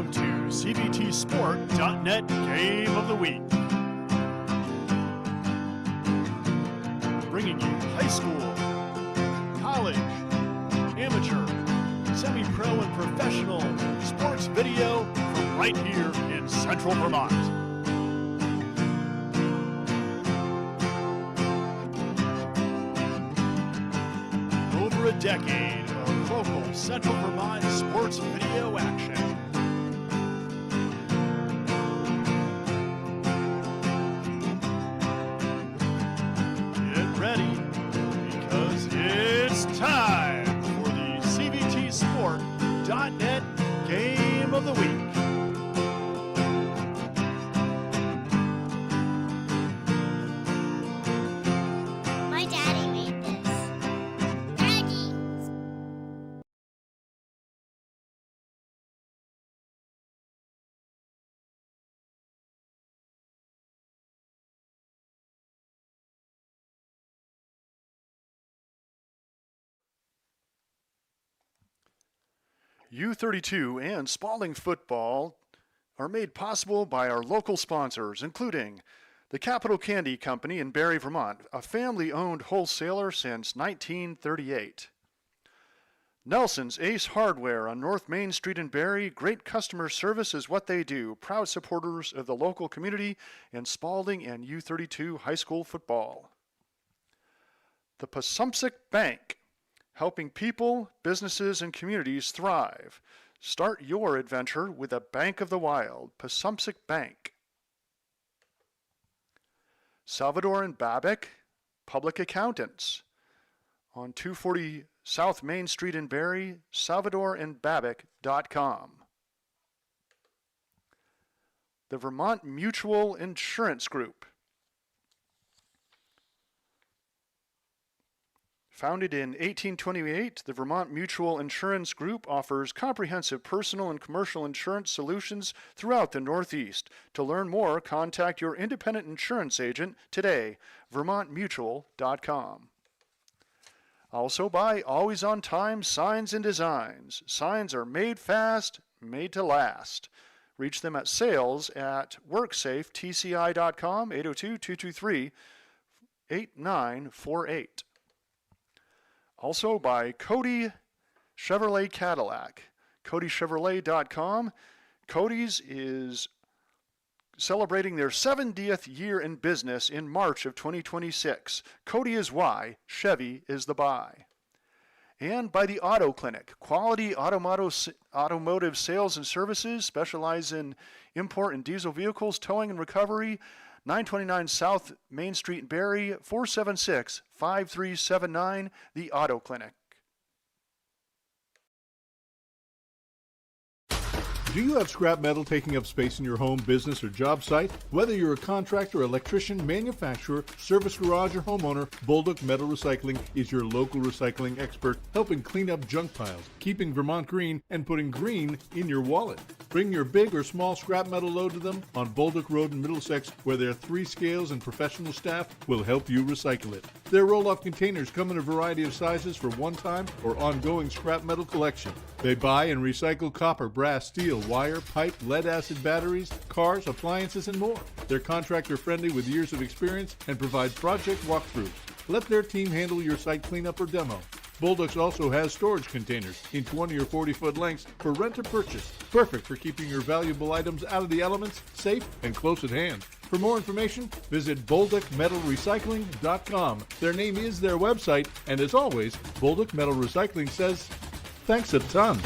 Welcome to CVTsport.net Game of the Week. Bringing you high school, college, amateur, semi-pro, and professional sports video from right here in Central Vermont. Over a decade of local Central Vermont sports video action. Get ready, because it's time for the CVTsport.net Game of the Week. My daddy made this. Daddy! U32 and Spalding Football are made possible by our local sponsors, including the Capital Candy Company in Barre, Vermont, a family-owned wholesaler since 1938. Nelson's Ace Hardware on North Main Street in Barre. Great customer service is what they do. Proud supporters of the local community and Spalding and U32 high school football. The Passumpsic Bank, helping people, businesses, and communities thrive. Start your adventure with a Bank of the Wild, Passumpsic Bank. Salvador and Babick, Public Accountants. On 240 South Main Street in Barre, salvadorandbabick.com. The Vermont Mutual Insurance Group. Founded in 1828, the Vermont Mutual Insurance Group offers comprehensive personal and commercial insurance solutions throughout the Northeast. To learn more, contact your independent insurance agent today, vermontmutual.com. Also by Always On Time Signs and Designs. Signs are made fast, made to last. Reach them at sales@worksafetci.com, 802-223-8948. Also by Cody Chevrolet Cadillac, CodyChevrolet.com. Cody's is celebrating their 70th year in business in March of 2026. Cody is why, Chevy is the buy. And by the Auto Clinic, quality automotive sales and services, specialize in import and diesel vehicles, towing and recovery. 929 South Main Street in Barre, 476-5379, the Auto Clinic. Do you have scrap metal taking up space in your home, business, or job site? Whether you're a contractor, electrician, manufacturer, service garage, or homeowner, Bolduc Metal Recycling is your local recycling expert, helping clean up junk piles, keeping Vermont green, and putting green in your wallet. Bring your big or small scrap metal load to them on Bolduc Road in Middlesex, where their 3 scales and professional staff will help you recycle it. Their roll-off containers come in a variety of sizes for one-time or ongoing scrap metal collection. They buy and recycle copper, brass, steel, wire, pipe, lead-acid batteries, cars, appliances, and more. They're contractor-friendly with years of experience and provide project walkthroughs. Let their team handle your site cleanup or demo. Bolduc also has storage containers in 20 or 40-foot lengths for rent or purchase. Perfect for keeping your valuable items out of the elements, safe, and close at hand. For more information, visit BolducMetalRecycling.com. Their name is their website, and as always, Bolduc Metal Recycling says, thanks a ton.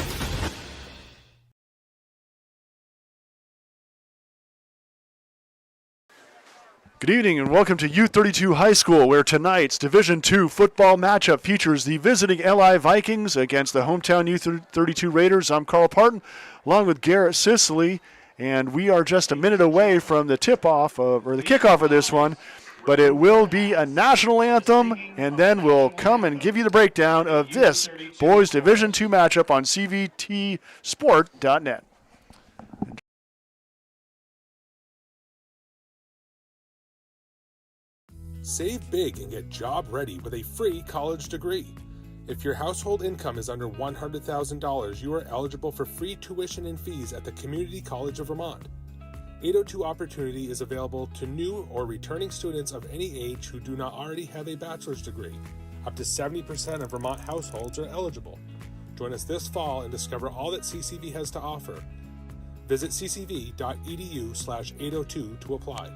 Good evening and welcome to U32 High School, where tonight's Division II football matchup features the visiting LI Vikings against the hometown U32 Raiders. I'm Carl Parton, along with Garrett Sicily, and we are just a minute away from the kickoff of this one. But it will be a national anthem, and then we'll come and give you the breakdown of this boys Division II matchup on CVTsport.net. Save big and get job ready with a free college degree. If your household income is under $100,000, you are eligible for free tuition and fees at the Community College of Vermont. 802 Opportunity is available to new or returning students of any age who do not already have a bachelor's degree. Up to 70% of Vermont households are eligible. Join us this fall and discover all that CCV has to offer. Visit ccv.edu/802 to apply.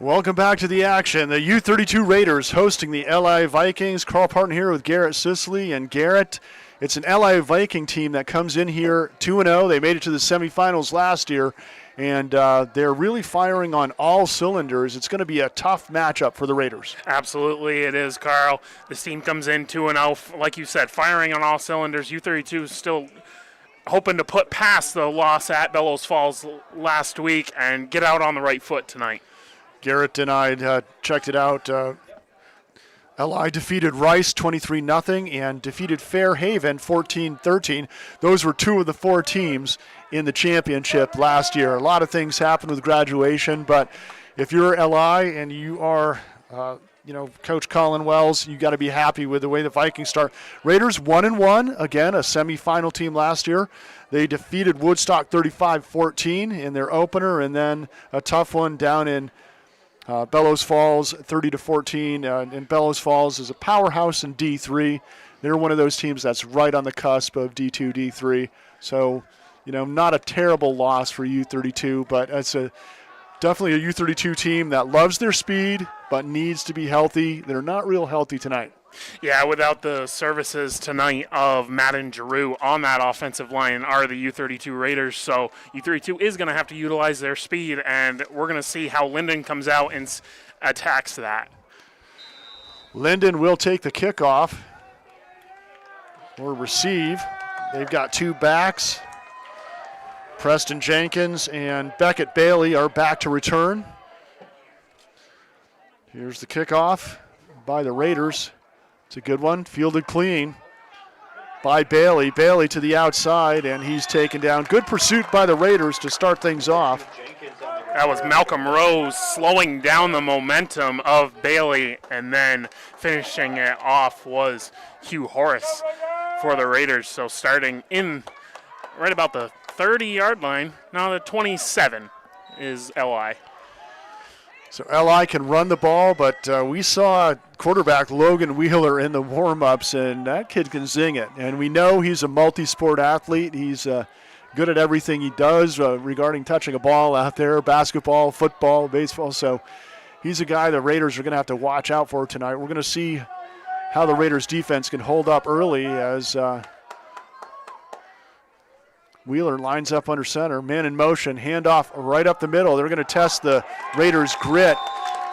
Welcome back to the action. The U32 Raiders hosting the LI Vikings. Carl Parton here with Garrett Sicily. And Garrett, it's an LI Viking team that comes in here 2-0. They made it to the semifinals last year, and they're really firing on all cylinders. It's going to be a tough matchup for the Raiders. Absolutely it is, Carl. This team comes in 2-0, like you said, firing on all cylinders. U32 is still hoping to put past the loss at Bellows Falls last week and get out on the right foot tonight. Garrett and I checked it out. LI defeated Rice 23-0 and defeated Fairhaven 14-13. Those were two of the four teams in the championship last year. A lot of things happened with graduation, but if you're LI and you are, Coach Colin Wells, you got to be happy with the way the Vikings start. Raiders 1-1, again, a semifinal team last year. They defeated Woodstock 35-14 in their opener, and then a tough one down in Bellows Falls 30-14, and Bellows Falls is a powerhouse in D3. They're one of those teams that's right on the cusp of D2, D3. So, not a terrible loss for U32, but it's definitely a U32 team that loves their speed but needs to be healthy. They're not real healthy tonight. Yeah, without the services tonight of Madden Giroux on that offensive line are the U32 Raiders. So U32 is going to have to utilize their speed, and we're going to see how Lyndon comes out and attacks that. Lyndon will take the kickoff or receive. They've got two backs. Preston Jenkins and Beckett Bailey are back to return. Here's the kickoff by the Raiders. It's a good one, fielded clean by Bailey. Bailey to the outside, and he's taken down. Good pursuit by the Raiders to start things off. That was Malcolm Rose slowing down the momentum of Bailey, and then finishing it off was Hugh Horace for the Raiders. So starting in right about the 30-yard line, now the 27 is LI. So LI can run the ball, but we saw quarterback Logan Wheeler in the warm-ups, and that kid can zing it. And we know he's a multi-sport athlete. He's good at everything he does regarding touching a ball out there, basketball, football, baseball. So he's a guy the Raiders are going to have to watch out for tonight. We're going to see how the Raiders defense can hold up early as Wheeler lines up under center, man in motion, handoff right up the middle. They're going to test the Raiders' grit,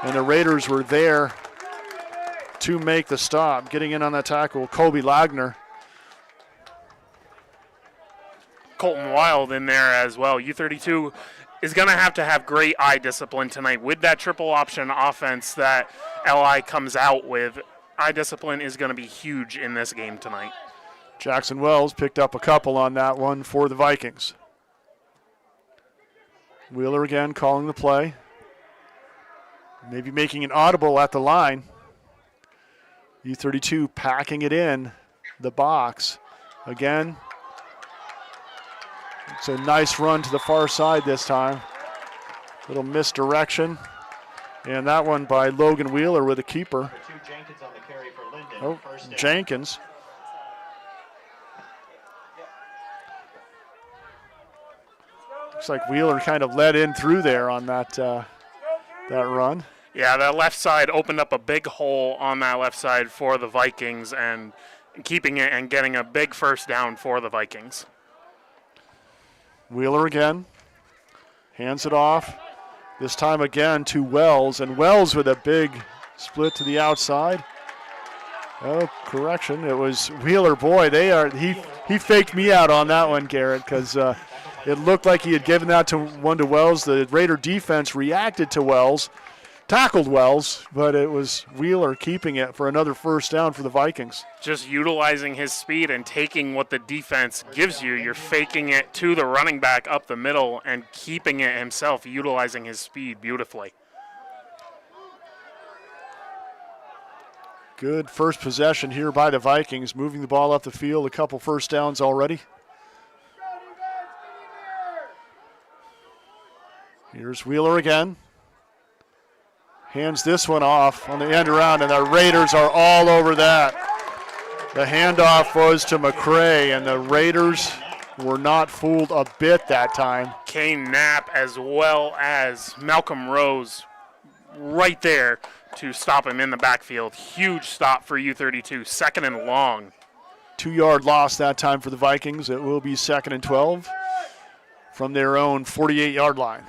and the Raiders were there to make the stop. Getting in on that tackle, Colby Lagner. Colton Wild in there as well. U32 is going to have great eye discipline tonight with that triple option offense that LI comes out with. Eye discipline is going to be huge in this game tonight. Jackson Wells picked up a couple on that one for the Vikings. Wheeler again calling the play. Maybe making an audible at the line. U32 packing it in the box. Again, it's a nice run to the far side this time. Little misdirection. And that one by Logan Wheeler with a keeper. Jenkins on the carry for Lyndon. Oh, First down. Jenkins. Looks like Wheeler kind of let in through there on that run. Yeah, that left side opened up a big hole on that left side for the Vikings and keeping it and getting a big first down for the Vikings. Wheeler again. Hands it off. This time again to Wells, and Wells with a big split to the outside. Oh, correction. It was Wheeler. Boy, he faked me out on that one, Garrett, because it looked like he had given that to Wells. The Raider defense reacted to Wells, tackled Wells, but it was Wheeler keeping it for another first down for the Vikings. Just utilizing his speed and taking what the defense gives you. You're faking it to the running back up the middle and keeping it himself, utilizing his speed beautifully. Good first possession here by the Vikings, moving the ball up the field, a couple first downs already. Here's Wheeler again. Hands this one off on the end around, and the Raiders are all over that. The handoff was to McCray, and the Raiders were not fooled a bit that time. Kane Knapp as well as Malcolm Rose right there to stop him in the backfield. Huge stop for U32, second and long. 2-yard loss that time for the Vikings. It will be second and 12 from their own 48-yard line.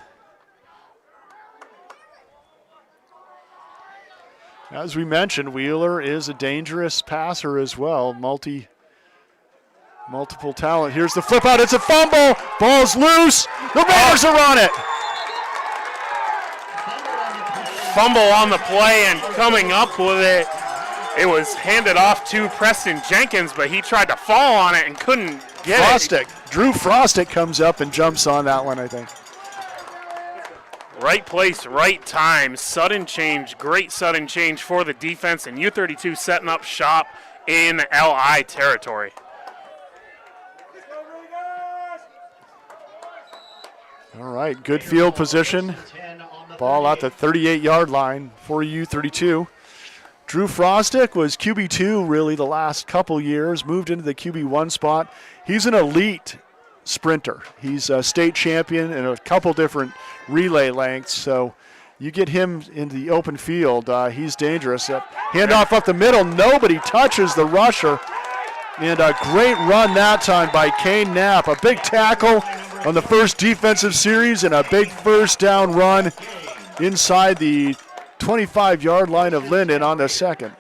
As we mentioned, Wheeler is a dangerous passer as well. Multiple talent. Here's the flip out. It's a fumble. Ball's loose. The Raiders are on it. Fumble on the play and coming up with it. It was handed off to Preston Jenkins, but he tried to fall on it and couldn't get it. Drew Frostick comes up and jumps on that one, I think. Right place, right time. Sudden change, great sudden change for the defense, and U32 setting up shop in LI territory. All right, good field position. Ball at the 38-yard line for U32. Drew Frostick was QB2 really the last couple years, moved into the QB1 spot. He's an elite sprinter. He's a state champion in a couple different relay lengths, so you get him into the open field, he's dangerous. Handoff up the middle, nobody touches the rusher, and a great run that time by Kane Knapp. A big tackle on the first defensive series and a big first down run inside the 25-yard line of Lyndon on the second.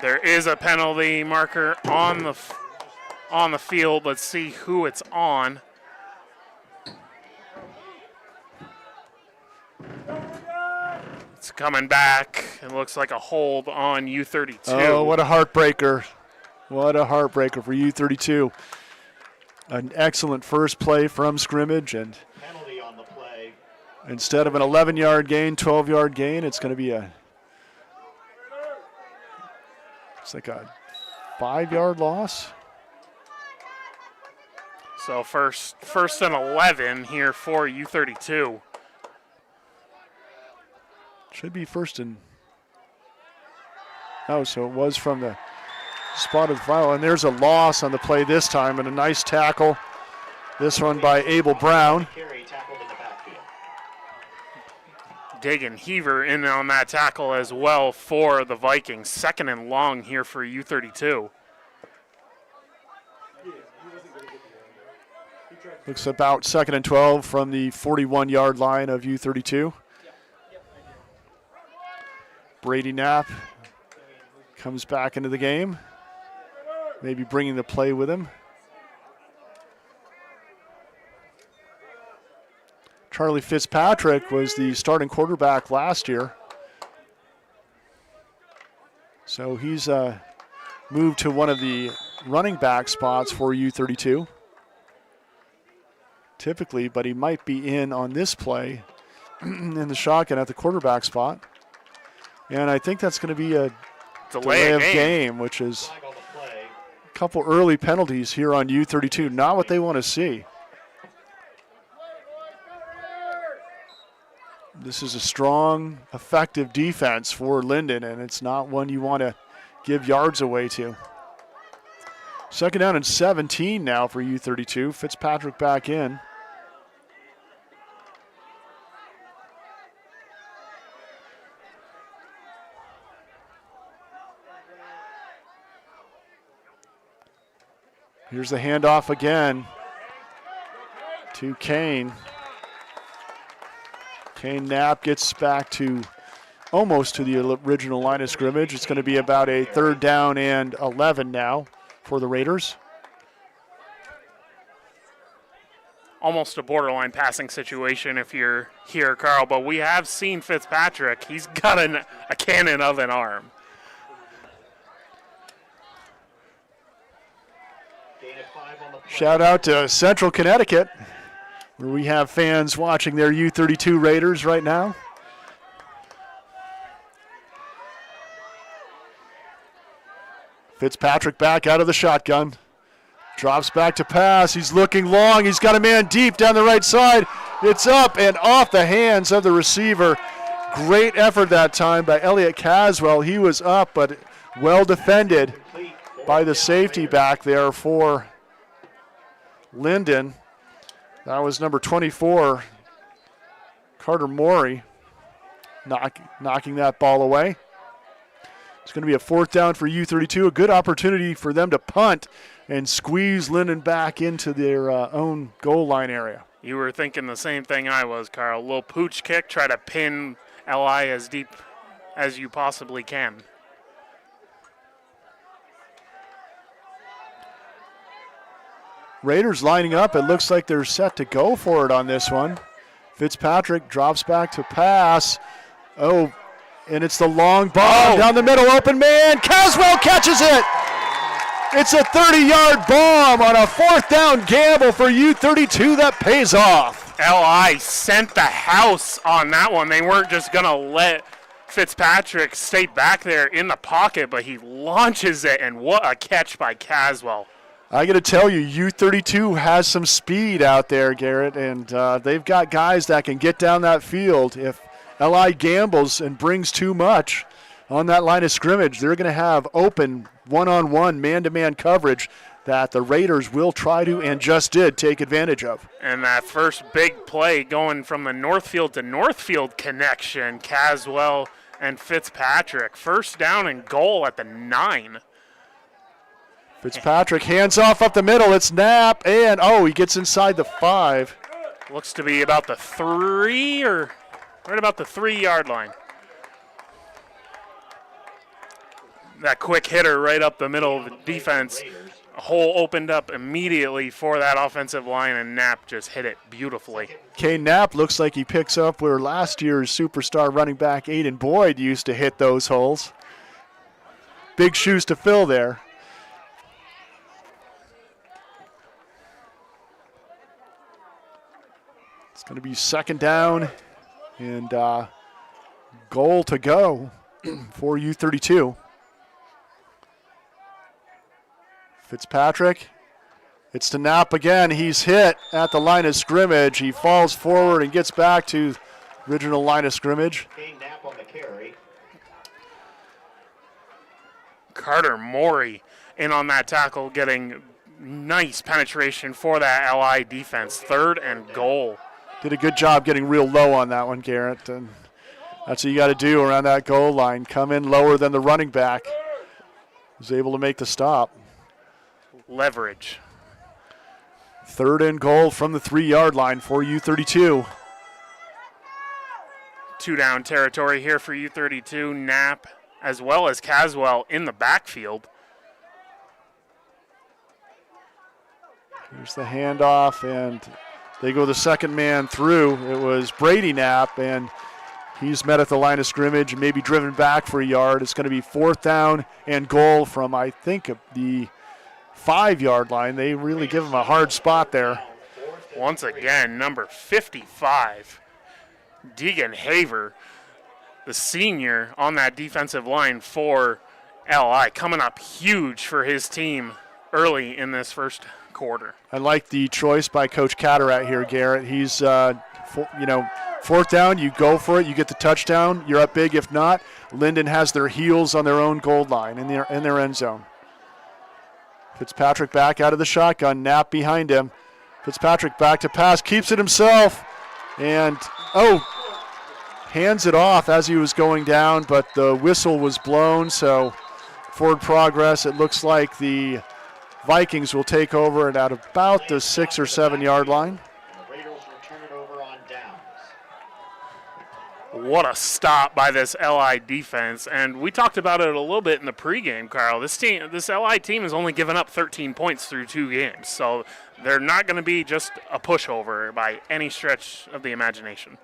There is a penalty marker on the field. Let's see who it's on. It's coming back. It looks like a hold on U32. Oh, what a heartbreaker. What a heartbreaker for U32. An excellent first play from scrimmage, and Penalty on the play. instead of an 11-yard gain, 12-yard gain, it's going to be it's like a 5-yard loss. So first and 11 here for U32. Should be first and... Oh, so it was from the spot of the foul. And there's a loss on the play this time, and a nice tackle. This one by Abel Brown. Carry tackled in the backfield. Dagan Heaver in on that tackle as well for the Vikings. Second and long here for U32. Looks about second and 12 from the 41-yard line of U32. Brady Knapp comes back into the game, maybe bringing the play with him. Charlie Fitzpatrick was the starting quarterback last year, so he's moved to one of the running back spots for U32. Typically, but he might be in on this play in the shotgun at the quarterback spot. And I think that's going to be a delay of game, which is a couple early penalties here on U32. Not what they want to see. This is a strong, effective defense for Lyndon, and it's not one you want to give yards away to. Second down and 17 now for U32. Fitzpatrick back in. Here's the handoff again to Kane. Kane Knapp gets back to almost to the original line of scrimmage. It's going to be about a third down and 11 now for the Raiders. Almost a borderline passing situation if you're here, Carl, but we have seen Fitzpatrick. He's got a cannon of an arm. Shout out to Central Connecticut, where we have fans watching their U32 Raiders right now. Fitzpatrick back out of the shotgun. Drops back to pass. He's looking long. He's got a man deep down the right side. It's up and off the hands of the receiver. Great effort that time by Elliott Caswell. He was up, but well defended by the safety back there for Lyndon. That was number 24, Carter Morey, knocking that ball away. It's going to be a fourth down for U32, a good opportunity for them to punt and squeeze Lyndon back into their own goal line area. You were thinking the same thing I was, Carl. A little pooch kick, try to pin LI as deep as you possibly can. Raiders lining up. It looks like they're set to go for it on this one. Fitzpatrick drops back to pass. Oh, and it's the long ball down the middle. Open man. Caswell catches it. It's a 30-yard bomb on a fourth down gamble for U32 that pays off. LI sent the house on that one. They weren't just going to let Fitzpatrick stay back there in the pocket, but he launches it, and what a catch by Caswell. I got to tell you, U32 has some speed out there, Garrett, and they've got guys that can get down that field. If LI gambles and brings too much on that line of scrimmage, they're going to have open one-on-one, man-to-man coverage that the Raiders will try to and just did take advantage of. And that first big play going from the Northfield to Northfield connection, Caswell and Fitzpatrick. First down and goal at the 9. Fitzpatrick hands off up the middle. It's Knapp, and he gets inside the 5. Looks to be about the 3 or right about the 3-yard line. That quick hitter right up the middle of the defense. A hole opened up immediately for that offensive line, and Knapp just hit it beautifully. Kane Knapp looks like he picks up where last year's superstar running back Aiden Boyd used to hit those holes. Big shoes to fill there. It's going to be second down and goal to go for U32. Fitzpatrick, it's to Knapp again. He's hit at the line of scrimmage. He falls forward and gets back to original line of scrimmage. Kane Knapp on the carry. Carter Morey in on that tackle, getting nice penetration for that LI defense. Third and goal. Did a good job getting real low on that one, Garrett. And that's what you got to do around that goal line. Come in lower than the running back. Was able to make the stop. Leverage. Third and goal from the 3-yard line for U32. 2-down territory here for U32. Knapp as well as Caswell in the backfield. Here's the handoff, and they go the second man through. It was Brady Knapp, and he's met at the line of scrimmage and maybe driven back for a yard. It's going to be fourth down and goal from, I think, the 5-yard line. They really give him a hard spot there. Once again, number 55, Deegan Haver, the senior on that defensive line for LI, coming up huge for his team early in this first quarter. I like the choice by Coach Cataract here, Garrett. He's, Fourth down, you go for it, you get the touchdown, you're up big. If not, Lyndon has their heels on their own goal line in their end zone. Fitzpatrick back out of the shotgun, Knapp behind him. Fitzpatrick back to pass, keeps it himself, and hands it off as he was going down, but the whistle was blown, so forward progress. It looks like the Vikings will take over at about the 6 or 7 yard line. The Raiders will turn it over on downs. What a stop by this LI defense. And we talked about it a little bit in the pregame, Carl. This LI team has only given up 13 points through 2 games. So they're not going to be just a pushover by any stretch of the imagination.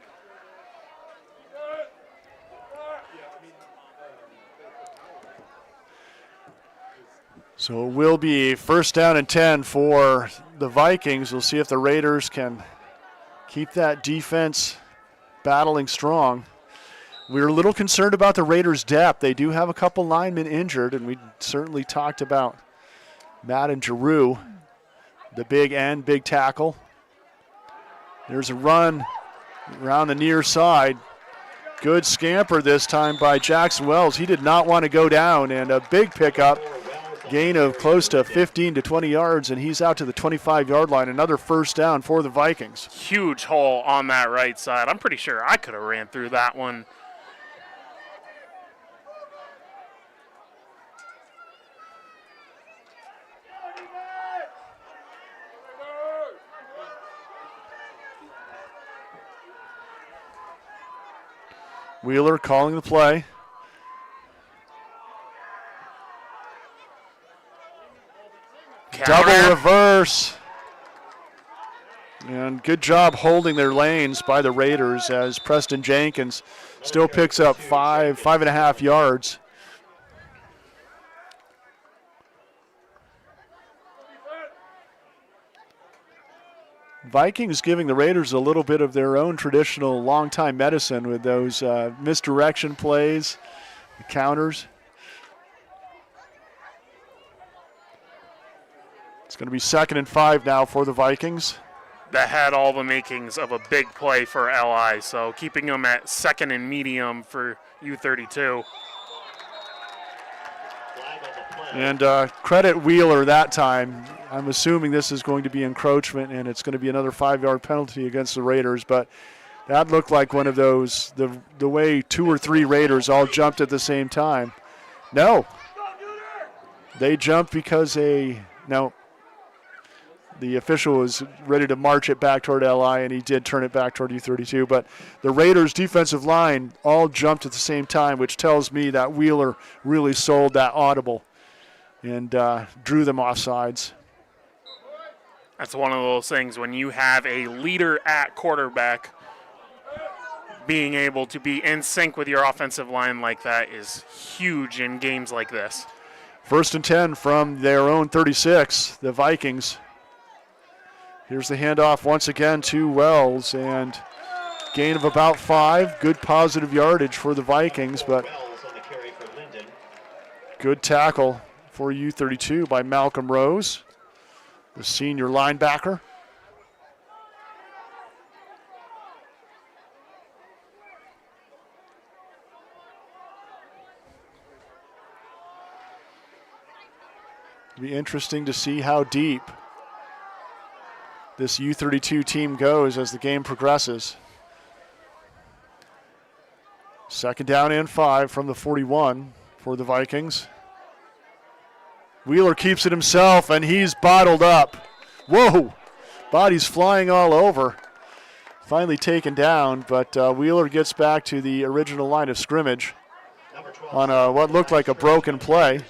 So it will be first down and 10 for the Vikings. We'll see if the Raiders can keep that defense battling strong. We're a little concerned about the Raiders' depth. They do have a couple linemen injured, and we certainly talked about Matt and Giroux, the big end, big tackle. There's a run around the near side. Good scamper this time by Jackson Wells. He did not want to go down, and a big pickup. Gain of close to 15 to 20 yards, and he's out to the 25-yard line. Another first down for the Vikings. Huge hole on that right side. I'm pretty sure I could have ran through that one. Wheeler calling the play. Counter. Double reverse. And good job holding their lanes by the Raiders as Preston Jenkins still picks up 5.5 yards. Vikings giving the Raiders a little bit of their own traditional long-time medicine with those misdirection plays, the counters. It's going to be 2nd and 5 now for the Vikings. That had all the makings of a big play for LI, so keeping them at 2nd and medium for U32. And credit Wheeler that time. I'm assuming this is going to be encroachment, and it's going to be another 5-yard penalty against the Raiders, but that looked like one of those, the way 2 or 3 Raiders all jumped at the same time. No. They jumped because the official was ready to march it back toward LI, and he did turn it back toward U32. But the Raiders' defensive line all jumped at the same time, which tells me that Wheeler really sold that audible and drew them off sides. That's one of those things when you have a leader at quarterback, being able to be in sync with your offensive line like that is huge in games like this. 1st and 10 from their own 36, the Vikings. Here's the handoff once again to Wells, and gain of about 5. Good positive yardage for the Vikings, but good tackle for U32 by Malcolm Rose, the senior linebacker. It'll be interesting to see how deep this U32 team goes as the game progresses. 2nd down and 5 from the 41 for the Vikings. Wheeler keeps it himself, and he's bottled up. Whoa! Bodies flying all over. Finally taken down, but Wheeler gets back to the original line of scrimmage on what looked like a broken play.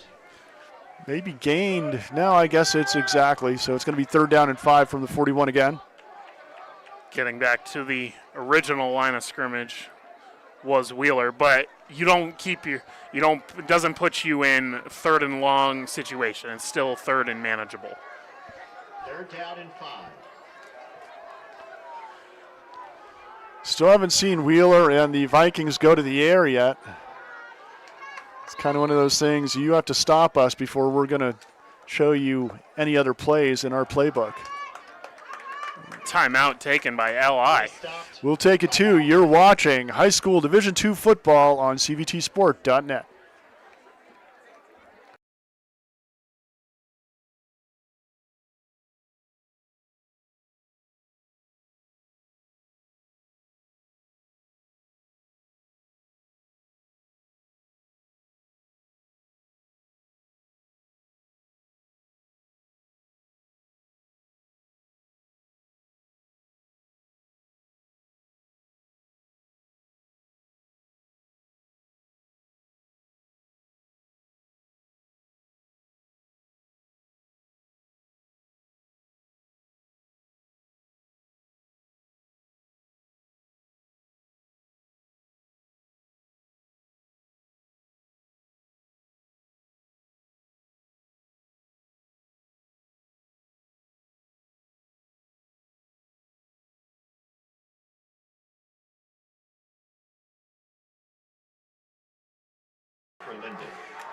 Maybe gained. No, I guess it's exactly. So it's going to be 3rd down and 5 from the 41 again. Getting back to the original line of scrimmage was Wheeler, but it doesn't put you in 3rd and long situation. It's still 3rd and manageable. 3rd down and 5. Still haven't seen Wheeler and the Vikings go to the air yet. It's kind of one of those things, you have to stop us before we're going to show you any other plays in our playbook. Timeout taken by LI. We'll take it too. You're watching high school Division II football on CVTsport.net.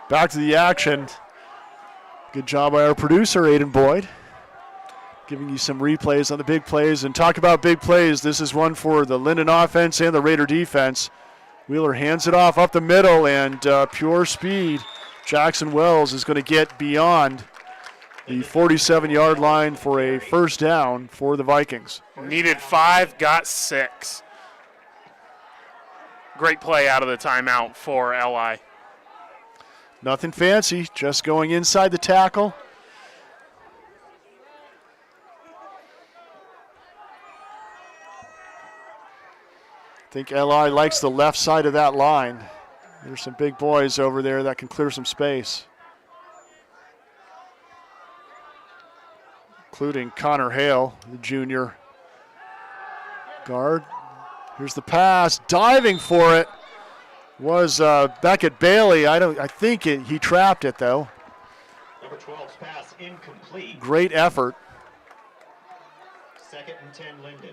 Back to the action. Good job by our producer, Aiden Boyd, giving you some replays on the big plays. And talk about big plays. This is one for the Lyndon offense and the Raider defense. Wheeler hands it off up the middle, and pure speed. Jackson Wells is going to get beyond the 47-yard line for a first down for the Vikings. Needed 5, got 6. Great play out of the timeout for LI. Nothing fancy, just going inside the tackle. I think LI likes the left side of that line. There's some big boys over there that can clear some space, including Connor Hale, the junior guard. Here's the pass, diving for it was Beckett Bailey. I think he trapped it though. Number 12's pass incomplete. Great effort. 2nd and 10, Lyndon.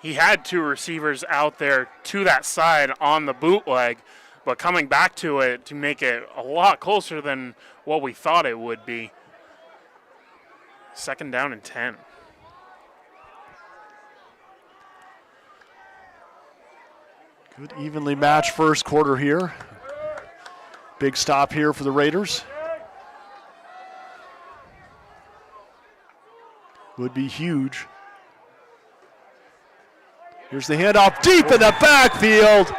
He had 2 receivers out there to that side on the bootleg, but coming back to it to make it a lot closer than what we thought it would be. 2nd down and 10. Good evenly matched first quarter here. Big stop here for the Raiders. Would be huge. Here's the handoff deep in the backfield.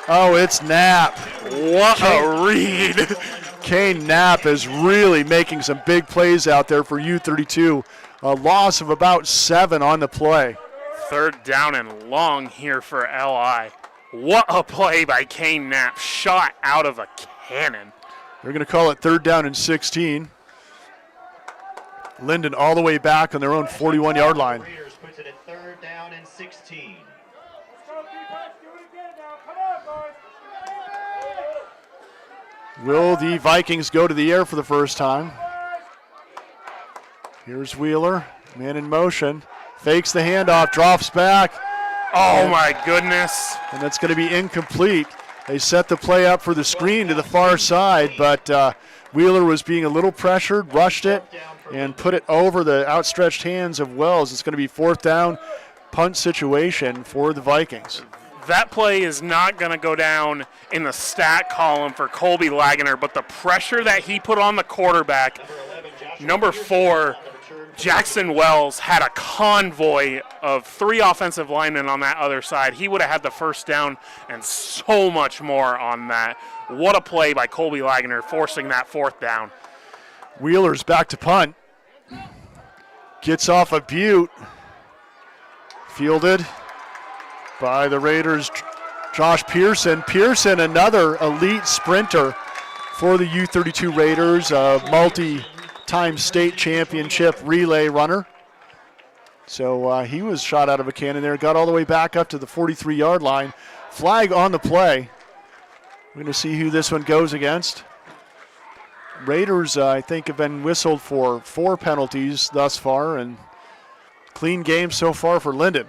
Oh, it's Knapp. What a read. Kane Knapp is really making some big plays out there for U32. A loss of about 7 on the play. 3rd down and long here for LI. What a play by Kane Knapp. Shot out of a cannon. They're going to call it 3rd down and 16. Lyndon all the way back on their own 41-yard line. Raiders puts it at 3rd down and 16. Will the Vikings go to the air for the first time? Here's Wheeler, man in motion. Fakes the handoff, drops back. Oh my goodness. And that's going to be incomplete. They set the play up for the screen to the far side, but Wheeler was being a little pressured, rushed it, and put it over the outstretched hands of Wells. It's going to be 4th down, punt situation for the Vikings. That play is not going to go down in the stat column for Colby Lagener, but the pressure that he put on the quarterback, number 4, Jackson Wells, had a convoy of 3 offensive linemen on that other side. He would have had the first down and so much more on that. What a play by Colby Lagener, forcing that 4th down. Wheeler's back to punt. Gets off a Butte. Fielded by the Raiders, Josh Pearson. Pearson, another elite sprinter for the U32 Raiders, a multi-time state championship relay runner. So he was shot out of a cannon there, got all the way back up to the 43-yard line. Flag on the play. We're going to see who this one goes against. Raiders, I think, have been whistled for 4 penalties thus far, and clean game so far for Lyndon.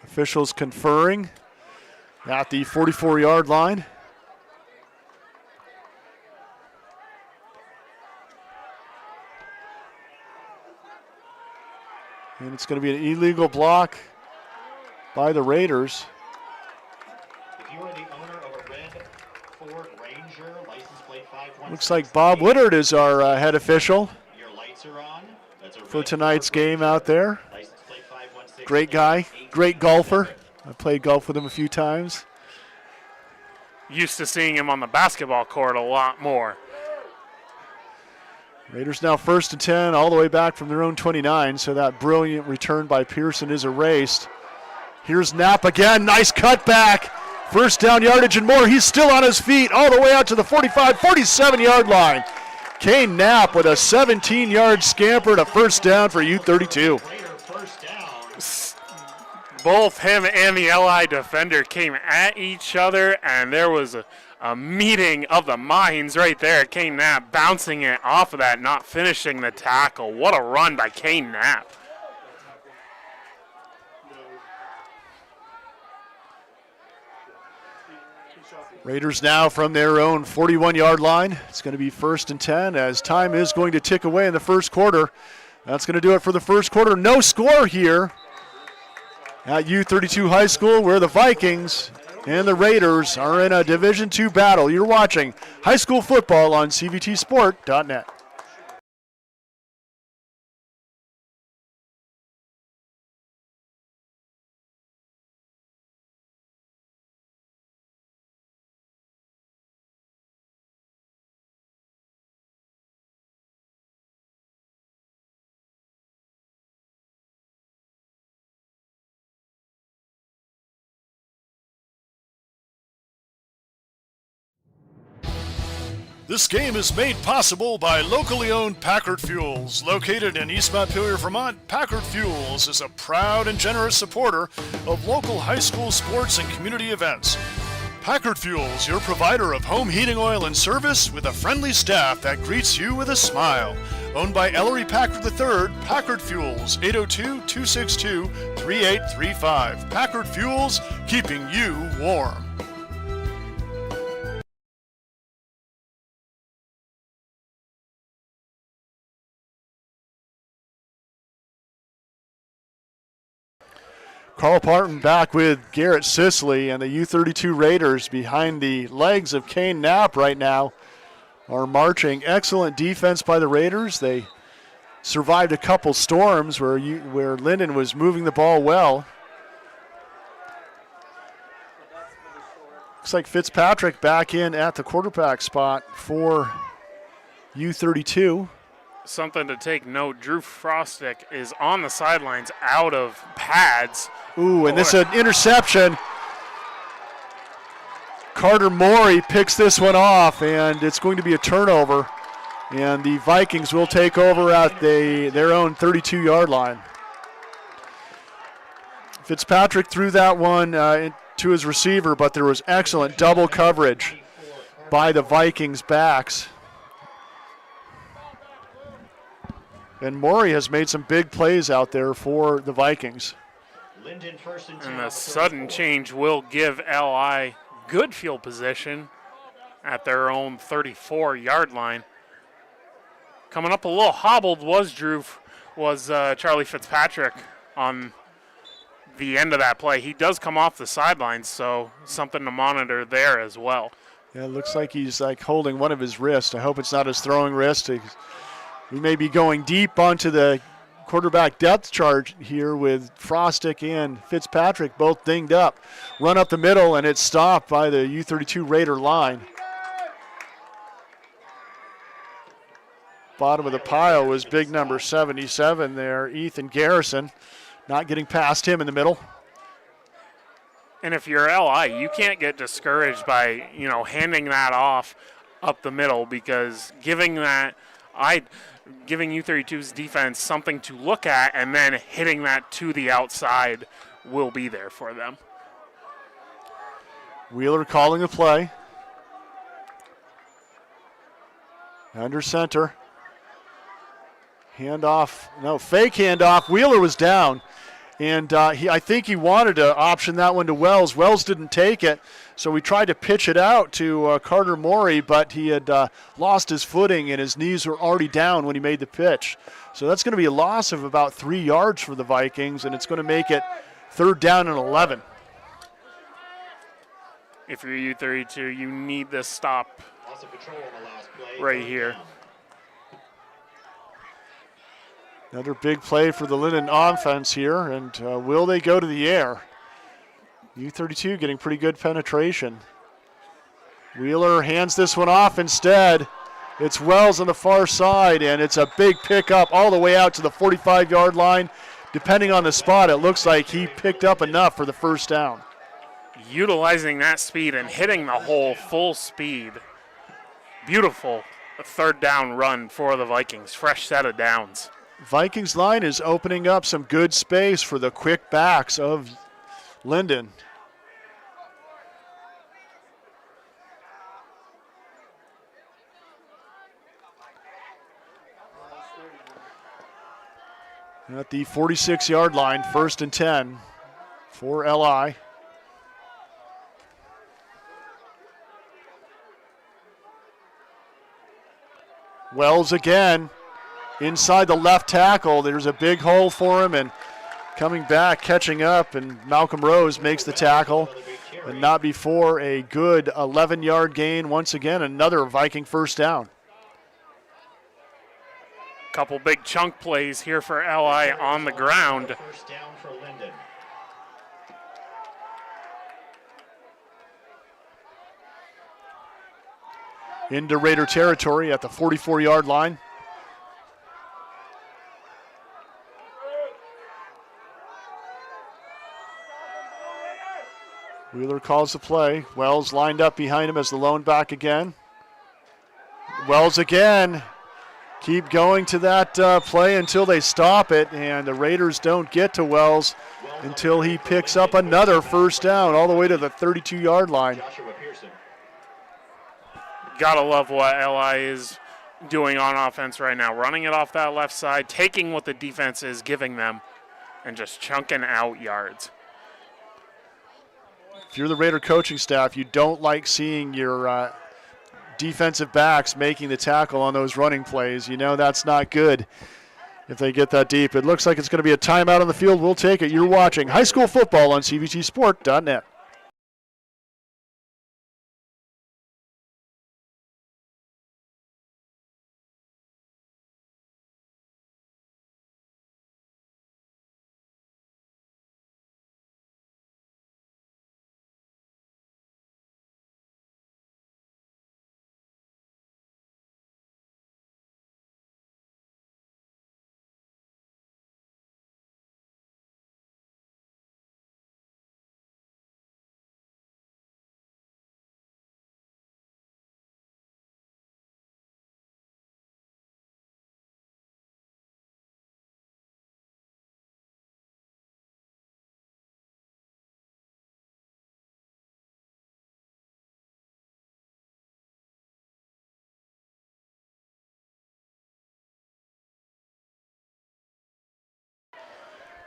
Officials conferring at the 44-yard line. And it's going to be an illegal block by the Raiders. If you are the owner of a red Ford Ranger, license plate 516. Looks like Bob Woodard is our head official Your lights are on. That's a for red tonight's Ford game Ranger, out there. license plate 516. Great guy, great golfer. I played golf with him a few times. Used to seeing him on the basketball court a lot more. Raiders now 1st and 10, all the way back from their own 29, so that brilliant return by Pearson is erased. Here's Knapp again, nice cutback. First down yardage and more. He's still on his feet all the way out to the 45, 47-yard line. Kane Knapp with a 17-yard scamper and a first down for U32. Raider first down. Both him and the LI defender came at each other, and there was a meeting of the minds right there. Kane Knapp bouncing it off of that, not finishing the tackle. What a run by Kane Knapp. Raiders now from their own 41-yard line. It's going to be 1st and 10 as time is going to tick away in the first quarter. That's going to do it for the first quarter. No score here at U32 High School, where the Vikings and the Raiders are in a Division II battle. You're watching high school football on CVTsport.net. This game is made possible by locally owned Packard Fuels. Located in East Montpelier, Vermont, Packard Fuels is a proud and generous supporter of local high school sports and community events. Packard Fuels, your provider of home heating oil and service with a friendly staff that greets you with a smile. Owned by Ellery Packard III, Packard Fuels, 802-262-3835. Packard Fuels, keeping you warm. Carl Parton back with Garrett Sisley, and the U32 Raiders behind the legs of Kane Knapp right now are marching. Excellent defense by the Raiders. They survived a couple storms where Lyndon was moving the ball well. Looks like Fitzpatrick back in at the quarterback spot for U32. Something to take note, Drew Frostick is on the sidelines out of pads. Ooh, and this is an interception. Carter Morey picks this one off, and it's going to be a turnover. And the Vikings will take over at their own 32-yard line. Fitzpatrick threw that one to his receiver, but there was excellent double coverage by the Vikings backs. And Morey has made some big plays out there for the Vikings. Lyndon first and 10. And the sudden change will give LI good field position at their own 34-yard line. Coming up a little hobbled was Charlie Fitzpatrick on the end of that play. He does come off the sidelines, so something to monitor there as well. Yeah, it looks like he's holding one of his wrists. I hope it's not his throwing wrist. We may be going deep onto the quarterback depth chart here with Frostick and Fitzpatrick both dinged up. Run up the middle, and it's stopped by the U32 Raider line. Bottom of the pile was big number 77 there, Ethan Garrison. Not getting past him in the middle. And if you're LI, you can't get discouraged by, handing that off up the middle, because giving U32's defense something to look at and then hitting that to the outside will be there for them. Wheeler calling the play. Under center. Handoff. No, fake handoff. Wheeler was down. And I think he wanted to option that one to Wells. Wells didn't take it, so we tried to pitch it out to Carter Morey, but he had lost his footing and his knees were already down when he made the pitch. So that's going to be a loss of about 3 yards for the Vikings, and it's going to make it 3rd down and 11. If you're U32, you need this stop Loss of control on the last play. right 3rd here. down. Another big play for the Lyndon offense here, and will they go to the air? U32 getting pretty good penetration. Wheeler hands this one off instead. It's Wells on the far side, and it's a big pickup all the way out to the 45-yard line. Depending on the spot, it looks like he picked up enough for the 1st down. Utilizing that speed and hitting the hole full speed. Beautiful 3rd down run for the Vikings. Fresh set of downs. Vikings line is opening up some good space for the quick backs of Lyndon. At the 46-yard line, 1st and 10 for LI. Wells again. Inside the left tackle, there's a big hole for him, and coming back, catching up, and Malcolm Rose makes the tackle, and not before a good 11-yard gain. Once again, another Viking 1st down. Couple big chunk plays here for LI on the ground. 1st down for Lyndon. Into Raider territory at the 44-yard line. Wheeler calls the play. Wells lined up behind him as the lone back again. Wells again. Keep going to that play until they stop it, and the Raiders don't get to Wells until he picks up another 1st down all the way to the 32-yard line. Joshua Pearson. Gotta love what LI is doing on offense right now. Running it off that left side, taking what the defense is giving them, and just chunking out yards. If you're the Raider coaching staff, you don't like seeing your defensive backs making the tackle on those running plays. You know that's not good if they get that deep. It looks like it's going to be a timeout on the field. We'll take it. You're watching high school football on CVTsport.net.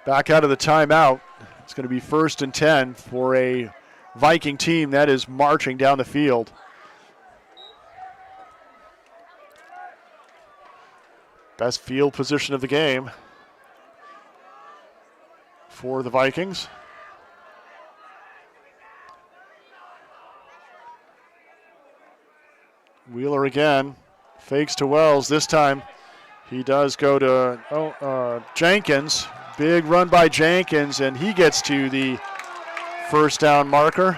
Back out of the timeout. It's going to be 1st and 10 for a Viking team that is marching down the field. Best field position of the game for the Vikings. Wheeler again, fakes to Wells. This time he does go to Jenkins. Big run by Jenkins, and he gets to the 1st down marker.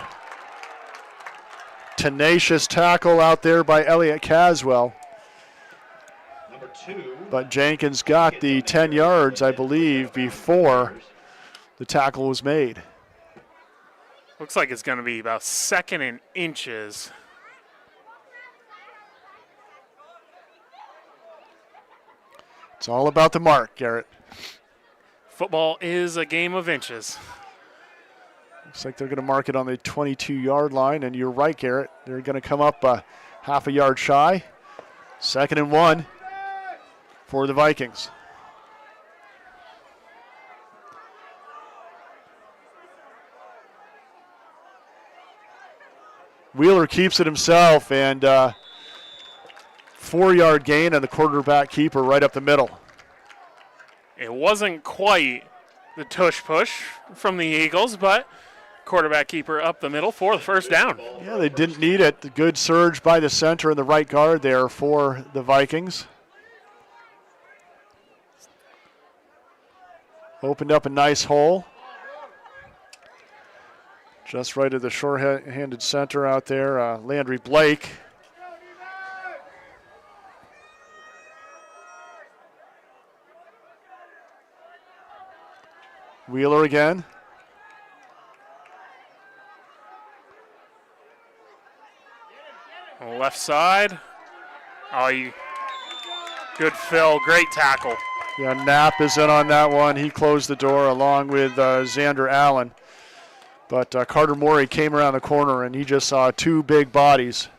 Tenacious tackle out there by Elliott Caswell. Number 2. But Jenkins got the 10 yards, I believe, before the tackle was made. Looks like it's going to be about 2nd and inches. It's all about the mark, Garrett. Football is a game of inches. Looks like they're going to mark it on the 22-yard line, and you're right, Garrett. They're going to come up half a yard shy. 2nd and 1 for the Vikings. Wheeler keeps it himself, and 4-yard gain on the quarterback keeper right up the middle. It wasn't quite the tush push from the Eagles, but quarterback keeper up the middle for the first down. Yeah, they didn't need it. The good surge by the center and the right guard there for the Vikings. Opened up a nice hole. Just right of the short-handed center out there, Landry Blake. Wheeler again. Left side. Good fill, great tackle. Yeah, Knapp is in on that one. He closed the door along with Xander Allen. But Carter Morey came around the corner, and he just saw 2 big bodies.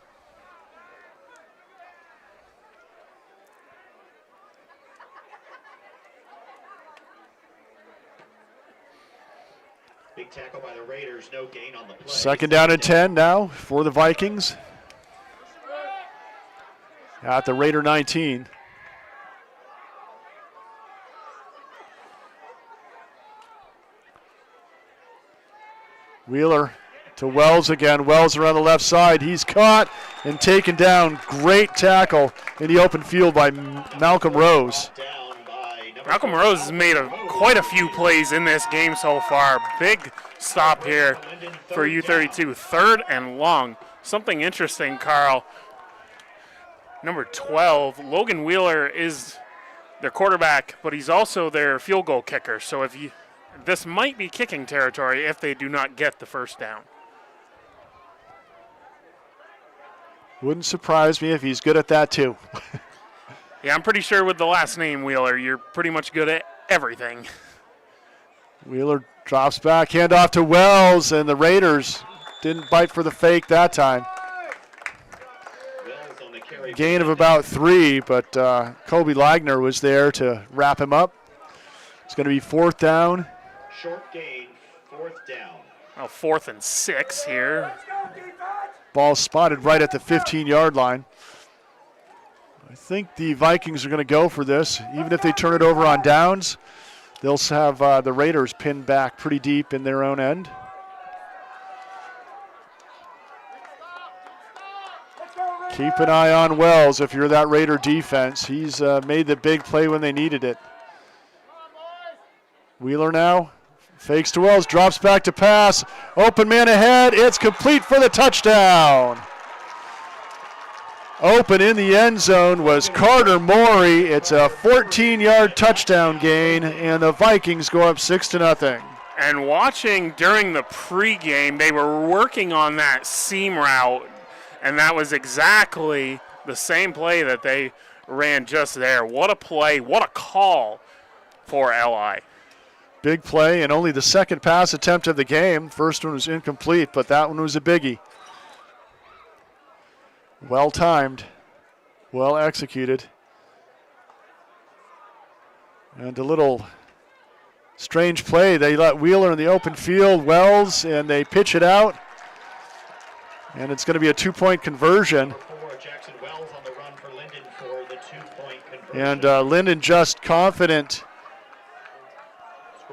Big tackle by the Raiders, no gain on the play. Second down and 10 now for the Vikings. At the Raider 19. Wheeler to Wells again. Wells around the left side. He's caught and taken down. Great tackle in the open field by Malcolm Rose. Malcolm Rose has made quite a few plays in this game so far. Big stop here for U32. 3rd and long. Something interesting, Carl. Number 12, Logan Wheeler is their quarterback, but he's also their field goal kicker. So this might be kicking territory if they do not get the first down. Wouldn't surprise me if he's good at that too. Yeah, I'm pretty sure with the last name Wheeler, you're pretty much good at everything. Wheeler drops back, handoff to Wells, and the Raiders didn't bite for the fake that time. Gain of about 3, but Kobe Lagner was there to wrap him up. It's going to be 4th down. Short gain, 4th down. Well, 4th and 6 here. Ball spotted right at the 15-yard line. I think the Vikings are going to go for this. Even if they turn it over on downs, they'll have the Raiders pinned back pretty deep in their own end. Keep an eye on Wells if you're that Raider defense. He's made the big play when they needed it. Wheeler now fakes to Wells, drops back to pass. Open man ahead. It's complete for the touchdown. Open in the end zone was Carter Morey. It's a 14-yard touchdown gain, and the Vikings go up 6-0. And watching during the pregame, they were working on that seam route, and that was exactly the same play that they ran just there. What a play, what a call for LI. Big play, and only the second pass attempt of the game. First one was incomplete, but that one was a biggie. Well timed, well executed. And a little strange play. They let Wheeler in the open field, Wells, and they pitch it out. And it's going to be a 2-point conversion. Jackson Wells on the run for Lyndon for the 2-point conversion. And Lyndon just confident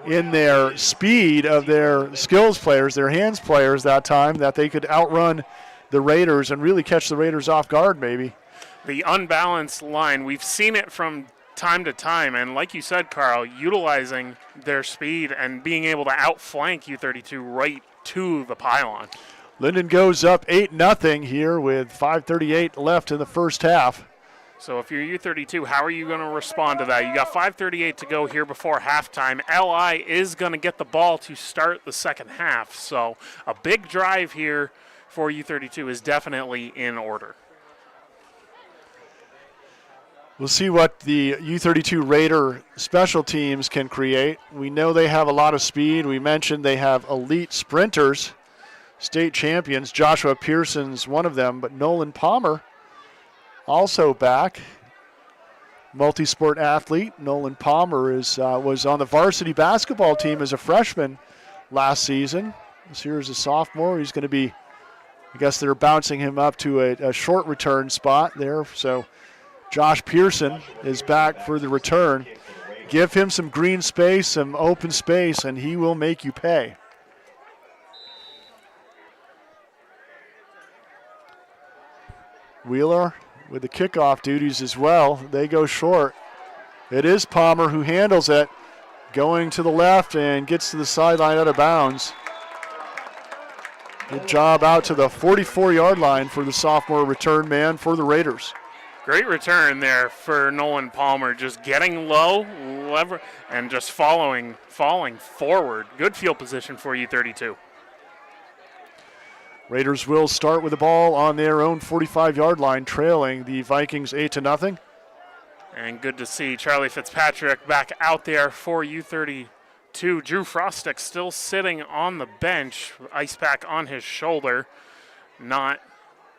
in their speed of their skills players, their hands players that time, that they could outrun the Raiders and really catch the Raiders off guard maybe. The unbalanced line, we've seen it from time to time, and like you said, Carl, utilizing their speed and being able to outflank U32 right to the pylon. Lyndon goes up 8-0 here with 5:38 left in the first half. So if you're U32, how are you going to respond to that? You got 5:38 to go here before halftime. LI is going to get the ball to start the second half. So a big drive here for U32 is definitely in order. We'll see what the U32 Raider special teams can create. We know they have a lot of speed. We mentioned they have elite sprinters, state champions. Joshua Pearson's one of them, but Nolan Palmer also back. Multi-sport athlete. Nolan Palmer was on the varsity basketball team as a freshman last season. This year as a sophomore. He's going to be I guess they're bouncing him up to a short return spot there. So Josh Pearson is back for the return. Give him some green space, some open space, and he will make you pay. Wheeler with the kickoff duties as well. They go short. It is Palmer who handles it, going to the left and gets to the sideline out of bounds. Good job out to the 44-yard line for the sophomore return man for the Raiders. Great return there for Nolan Palmer, just getting low, and just falling forward. Good field position for U32. Raiders will start with the ball on their own 45-yard line, trailing the Vikings 8-0. And good to see Charlie Fitzpatrick back out there for U32. Drew Frostick still sitting on the bench, ice pack on his shoulder, not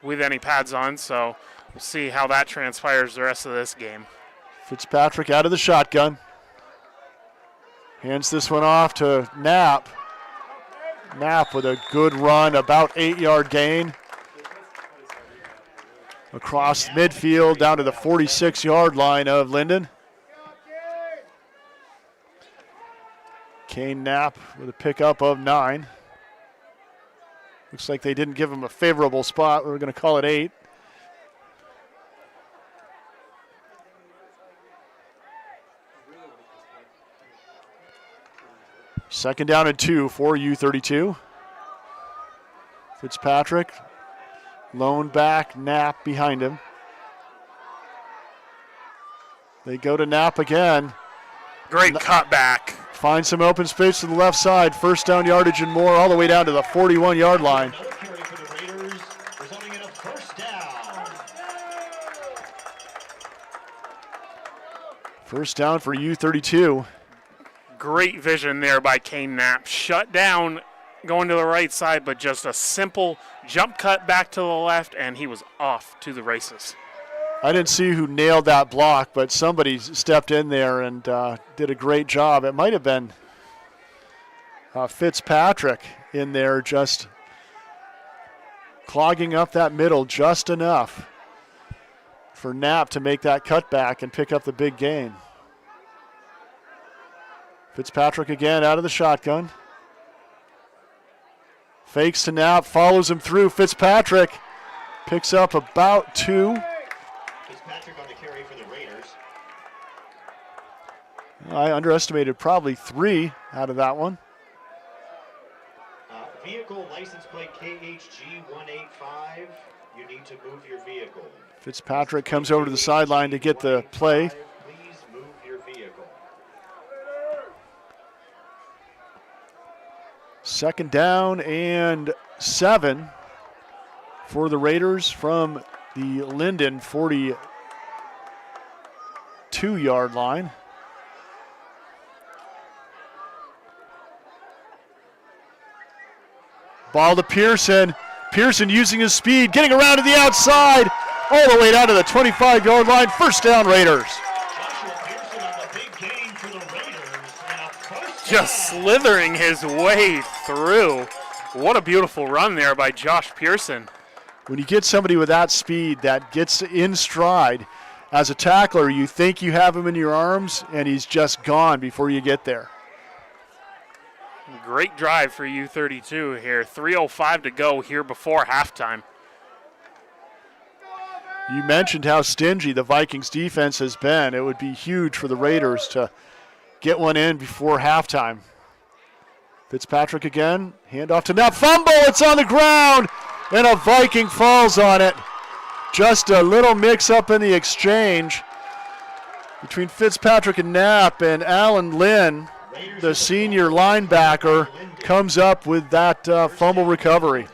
with any pads on, so we'll see how that transpires the rest of this game. Fitzpatrick out of the shotgun. Hands this one off to Knapp. Knapp with a good run, about 8-yard gain. Across midfield down to the 46-yard line of Lyndon. Kane Knapp with a pickup of 9. Looks like they didn't give him a favorable spot. We're going to call it 8. Second down and 2 for U32. Fitzpatrick, lone back, Knapp behind him. They go to Knapp again. Great cutback. Find some open space to the left side. First down yardage and more all the way down to the 41-yard line. Another carry for the Raiders, resulting in a first down. First down for U32. Great vision there by Kane Knapp. Shut down going to the right side, but just a simple jump cut back to the left, and he was off to the races. I didn't see who nailed that block, but somebody stepped in there and did a great job. It might have been Fitzpatrick in there, just clogging up that middle just enough for Knapp to make that cutback and pick up the big gain. Fitzpatrick again out of the shotgun. Fakes to Knapp, follows him through. Fitzpatrick picks up about 2. Fitzpatrick on the carry for the Raiders. I underestimated probably 3 out of that one. Vehicle license plate KHG185. You need to move your vehicle. Fitzpatrick comes over to the sideline to get the play. Please move your vehicle. Second down and 7 for the Raiders from the Lyndon 42-yard line. Ball to Pearson. Pearson using his speed, getting around to the outside, all the way down to the 25-yard line. First down, Raiders. Joshua Pearson on the big gain for the Raiders. And a first Just down. slithering his way through. What a beautiful run there by Josh Pearson. When you get somebody with that speed that gets in stride, as a tackler, you think you have him in your arms, and he's just gone before you get there. Great drive for U32 here. 3:05 to go here before halftime. You mentioned how stingy the Vikings defense has been. It would be huge for the Raiders to get one in before halftime. Fitzpatrick again, handoff to Knapp, fumble, it's on the ground, and a Viking falls on it. Just a little mix-up in the exchange between Fitzpatrick and Knapp, and Alan Lynn, the senior linebacker, comes up with that fumble recovery.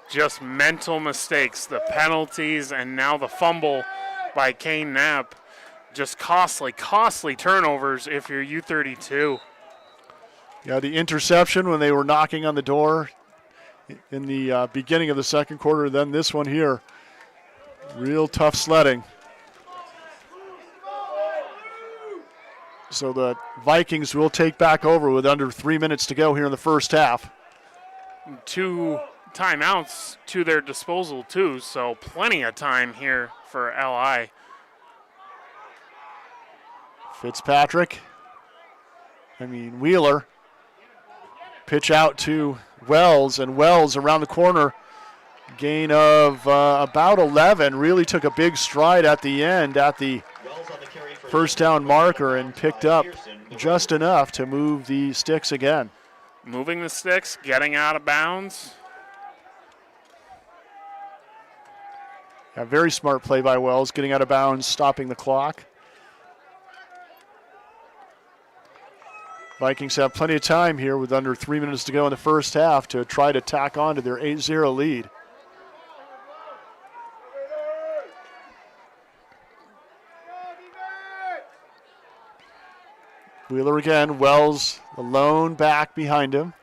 Just mental mistakes, the penalties, and now the fumble by Kane Knapp. Just costly turnovers if you're U32. Yeah, the interception when they were knocking on the door in the beginning of the second quarter, then this one here. Real tough sledding. So the Vikings will take back over with under 3 minutes to go here in the first half. Two timeouts to their disposal too, so plenty of time here for LI. Wheeler. Pitch out to Wells, and Wells around the corner. Gain of about 11. Really took a big stride at the end at the first down marker and picked up just enough to move the sticks again. Moving the sticks, getting out of bounds. A very smart play by Wells, getting out of bounds, stopping the clock. Vikings have plenty of time here with under 3 minutes to go in the first half to try to tack on to their 8-0 lead. Wheeler again, Wells alone back behind him.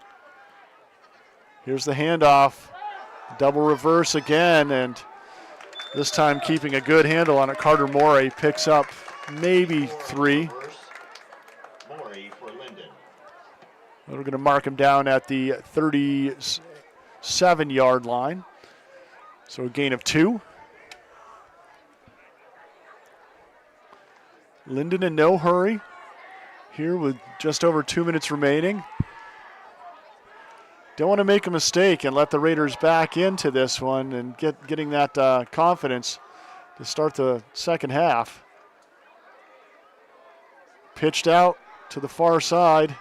Here's the handoff. Double reverse again, and this time keeping a good handle on it. Carter Morey picks up maybe 3. We're going to mark him down at the 37-yard line. So a gain of 2. Lyndon in no hurry here with just over 2 minutes remaining. Don't want to make a mistake and let the Raiders back into this one and getting that confidence to start the second half. Pitched out to the far side.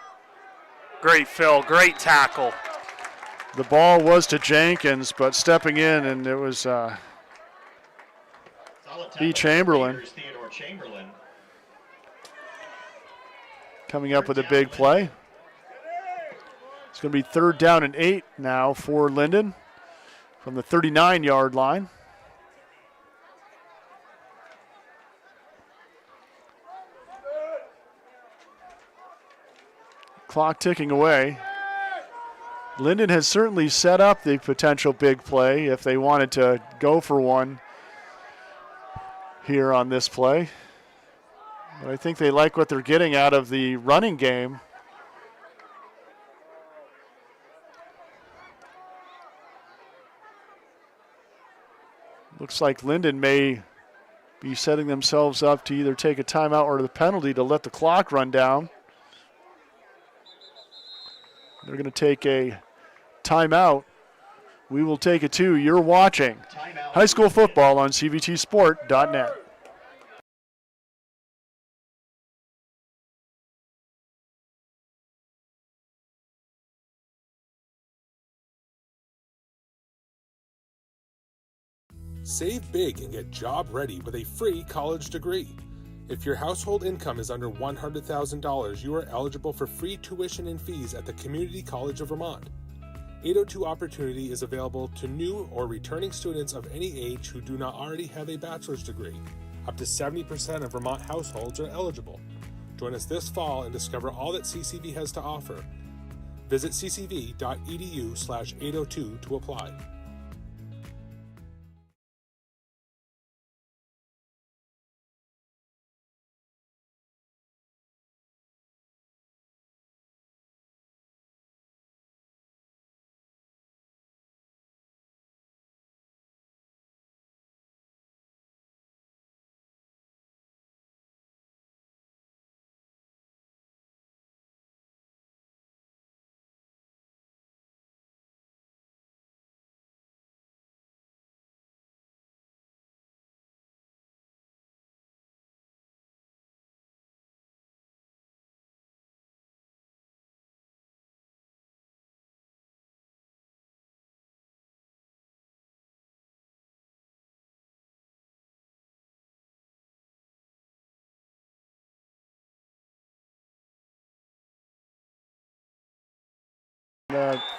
Great fill, great tackle. The ball was to Jenkins, but stepping in, and it was B. Chamberlain coming up with a big play. It's going to be 3rd down and 8 now for Lyndon from the 39-yard line. Clock ticking away. Lyndon has certainly set up the potential big play if they wanted to go for one here on this play. But I think they like what they're getting out of the running game. Looks like Lyndon may be setting themselves up to either take a timeout or the penalty to let the clock run down. They're going to take a timeout. We will take it too. You're watching high school football on CVTsport.net. Save big and get job ready with a free college degree. If your household income is under $100,000, you are eligible for free tuition and fees at the Community College of Vermont. 802 Opportunity is available to new or returning students of any age who do not already have a bachelor's degree. Up to 70% of Vermont households are eligible. Join us this fall and discover all that CCV has to offer. Visit ccv.edu/802 to apply.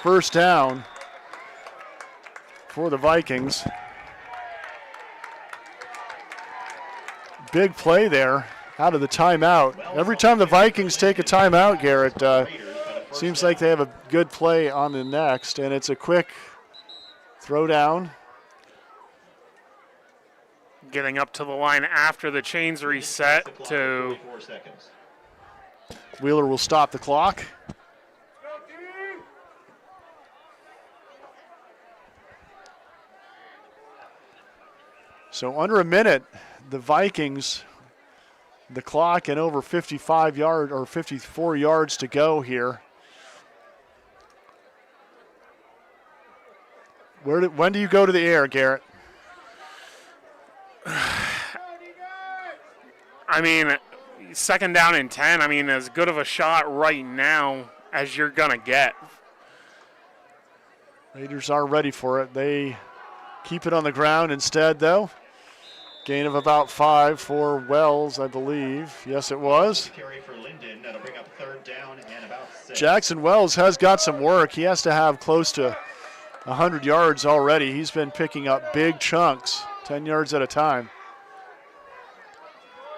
First down for the Vikings. Big play there out of the timeout. Every time the Vikings take a timeout, Garrett, seems like they have a good play on the next, and it's a quick throw down. Getting up to the line after the chains reset to Wheeler will stop the clock. So under a minute, the Vikings, the clock and over 55 yards or 54 yards to go here. When do you go to the air, Garrett? I mean, second down and 10, I mean, as good of a shot right now as you're going to get. Raiders are ready for it. They keep it on the ground instead, though. Gain of about 5 for Wells, I believe. Yes, it was. Carry for Lyndon. That'll bring up third down and about 6. Jackson Wells has got some work. He has to have close to 100 yards already. He's been picking up big chunks, 10 yards at a time.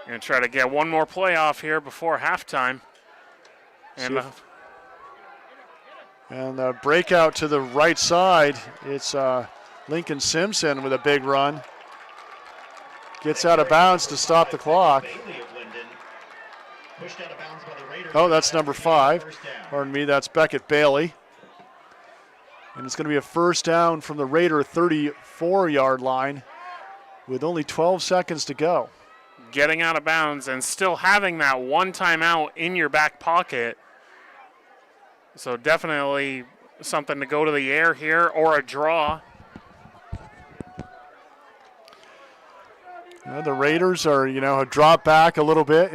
Going to try to get one more play off here before halftime. And the breakout to the right side, it's Lincoln Simpson with a big run. Gets out of bounds to stop the clock. Oh, that's number 5. Pardon me, that's Beckett Bailey. And it's going to be a first down from the Raider 34-yard line with only 12 seconds to go. Getting out of bounds and still having that one timeout in your back pocket. So definitely something to go to the air here or a draw. The Raiders are, have dropped back a little bit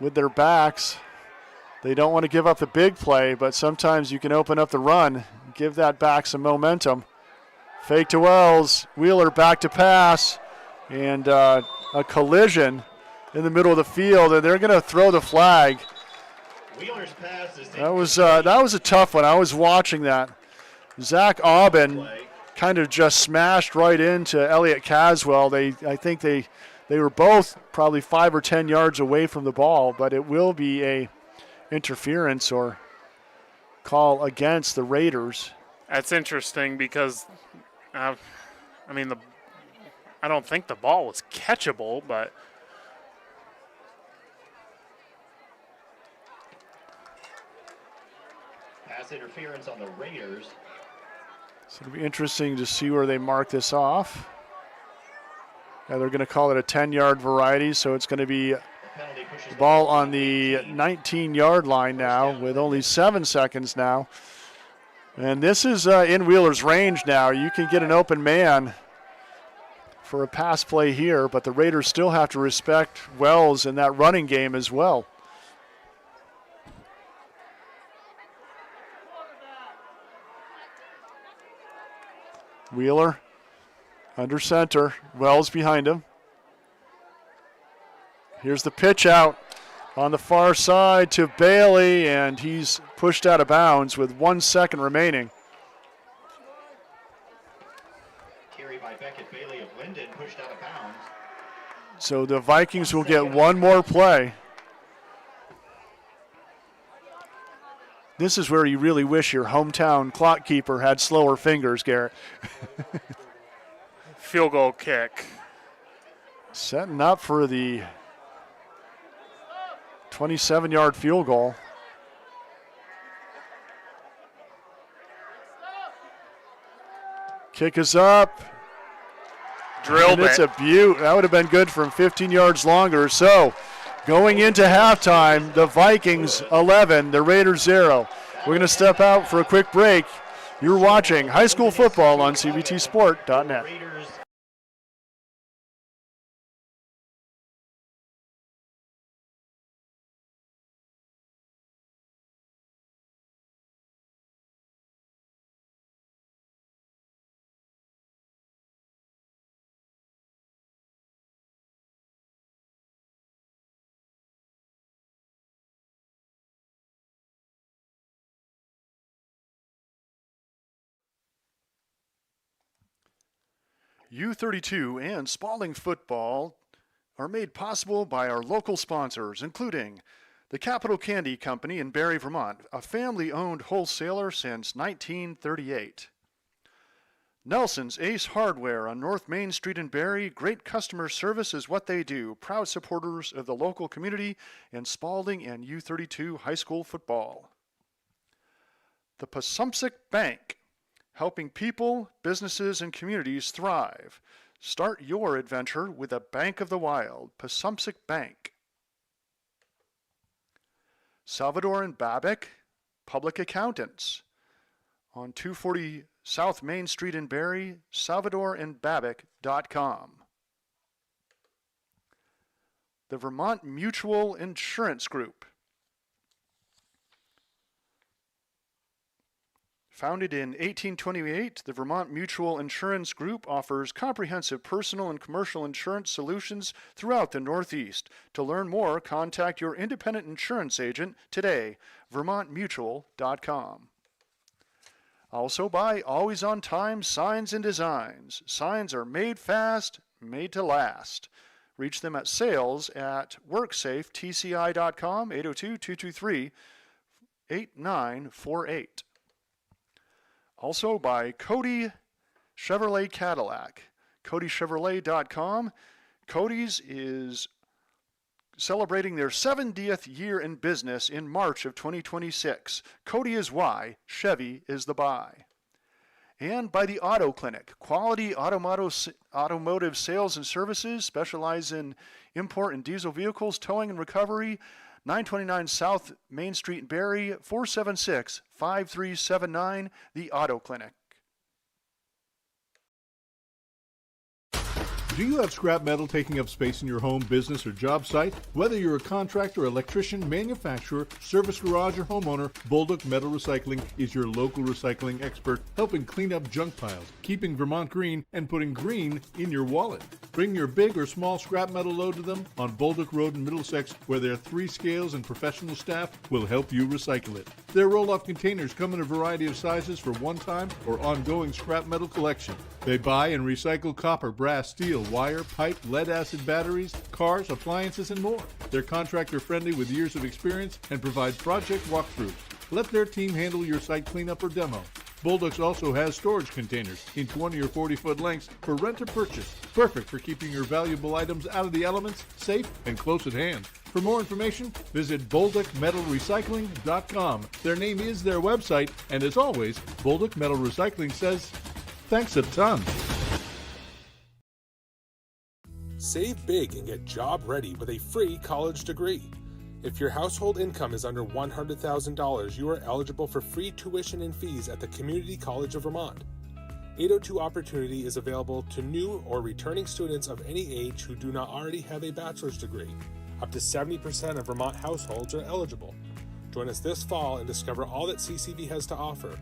with their backs. They don't want to give up the big play, but sometimes you can open up the run, give that back some momentum. Fake to Wells, Wheeler back to pass, and a collision in the middle of the field, and they're going to throw the flag. Wheeler's pass is that was a tough one. I was watching that. Zach Aubin kind of just smashed right into Elliott Caswell. I think they were both probably 5 or 10 yards away from the ball, but it will be a interference or call against the Raiders. That's interesting because, I don't think the ball was catchable, but pass interference on the Raiders. So it'll be interesting to see where they mark this off. Yeah, they're going to call it a 10-yard variety, so it's going to be the ball on the 19-yard line now with only 7 seconds now. And this is in Wheeler's range now. You can get an open man for a pass play here, but the Raiders still have to respect Wells in that running game as well. Wheeler under center, Wells behind him. Here's the pitch out on the far side to Bailey, and he's pushed out of bounds with 1 second remaining. Carry by Beckett Bailey of Lyndon, pushed out of bounds. So the Vikings will get one more play. This is where you really wish your hometown clock keeper had slower fingers, Garrett. Field goal kick. Setting up for the 27-yard field goal. Kick is up. Drilled and it's it. a beaut. That would have been good from 15 yards longer. So going into halftime, the Vikings 11, the Raiders 0. We're going to step out for a quick break. You're watching high school football on CBTSport.net. U32 and Spalding Football are made possible by our local sponsors, including the Capital Candy Company in Barry, Vermont, a family-owned wholesaler since 1938. Nelson's Ace Hardware on North Main Street in Barry. Great customer service is what they do. Proud supporters of the local community in Spalding and U32 high school football. The Passumpsic Bank helping people, businesses, and communities thrive. Start your adventure with a Bank of the Wild, Passumpsic Bank. Salvador and Babick, Public Accountants. On 240 South Main Street in Barrie, salvadorandbabick.com. The Vermont Mutual Insurance Group. Founded in 1828, the Vermont Mutual Insurance Group offers comprehensive personal and commercial insurance solutions throughout the Northeast. To learn more, contact your independent insurance agent today, vermontmutual.com. Also by Always On Time Signs and Designs. Signs are made fast, made to last. Reach them at sales@worksafetci.com, 802-223-8948. Also by Cody Chevrolet Cadillac, CodyChevrolet.com. Cody's is celebrating their 70th year in business in March of 2026. Cody is why, Chevy is the buy. And by the Auto Clinic, quality automotive sales and services, specialize in import and diesel vehicles, towing and recovery. 929 South Main Street in Barrie, 476-5379, the Auto Clinic. Do you have scrap metal taking up space in your home, business, or job site? Whether you're a contractor, electrician, manufacturer, service garage, or homeowner, Bolduc Metal Recycling is your local recycling expert, helping clean up junk piles, keeping Vermont green, and putting green in your wallet. Bring your big or small scrap metal load to them on Bolduc Road in Middlesex, where their 3 scales and professional staff will help you recycle it. Their roll-off containers come in a variety of sizes for one-time or ongoing scrap metal collection. They buy and recycle copper, brass, steel, wire, pipe, lead-acid batteries, cars, appliances, and more. They're contractor-friendly with years of experience and provide project walkthroughs. Let their team handle your site cleanup or demo. Bolduc's also has storage containers in 20 or 40-foot lengths for rent or purchase. Perfect for keeping your valuable items out of the elements, safe, and close at hand. For more information, visit bolducmetalrecycling.com. Their name is their website, and as always, Bolduc Metal Recycling says, thanks a ton. Save big and get job ready with a free college degree. If your household income is under $100,000, you are eligible for free tuition and fees at the Community College of Vermont. 802 Opportunity is available to new or returning students of any age who do not already have a bachelor's degree. Up to 70% of Vermont households are eligible. Join us this fall and discover all that CCV has to offer.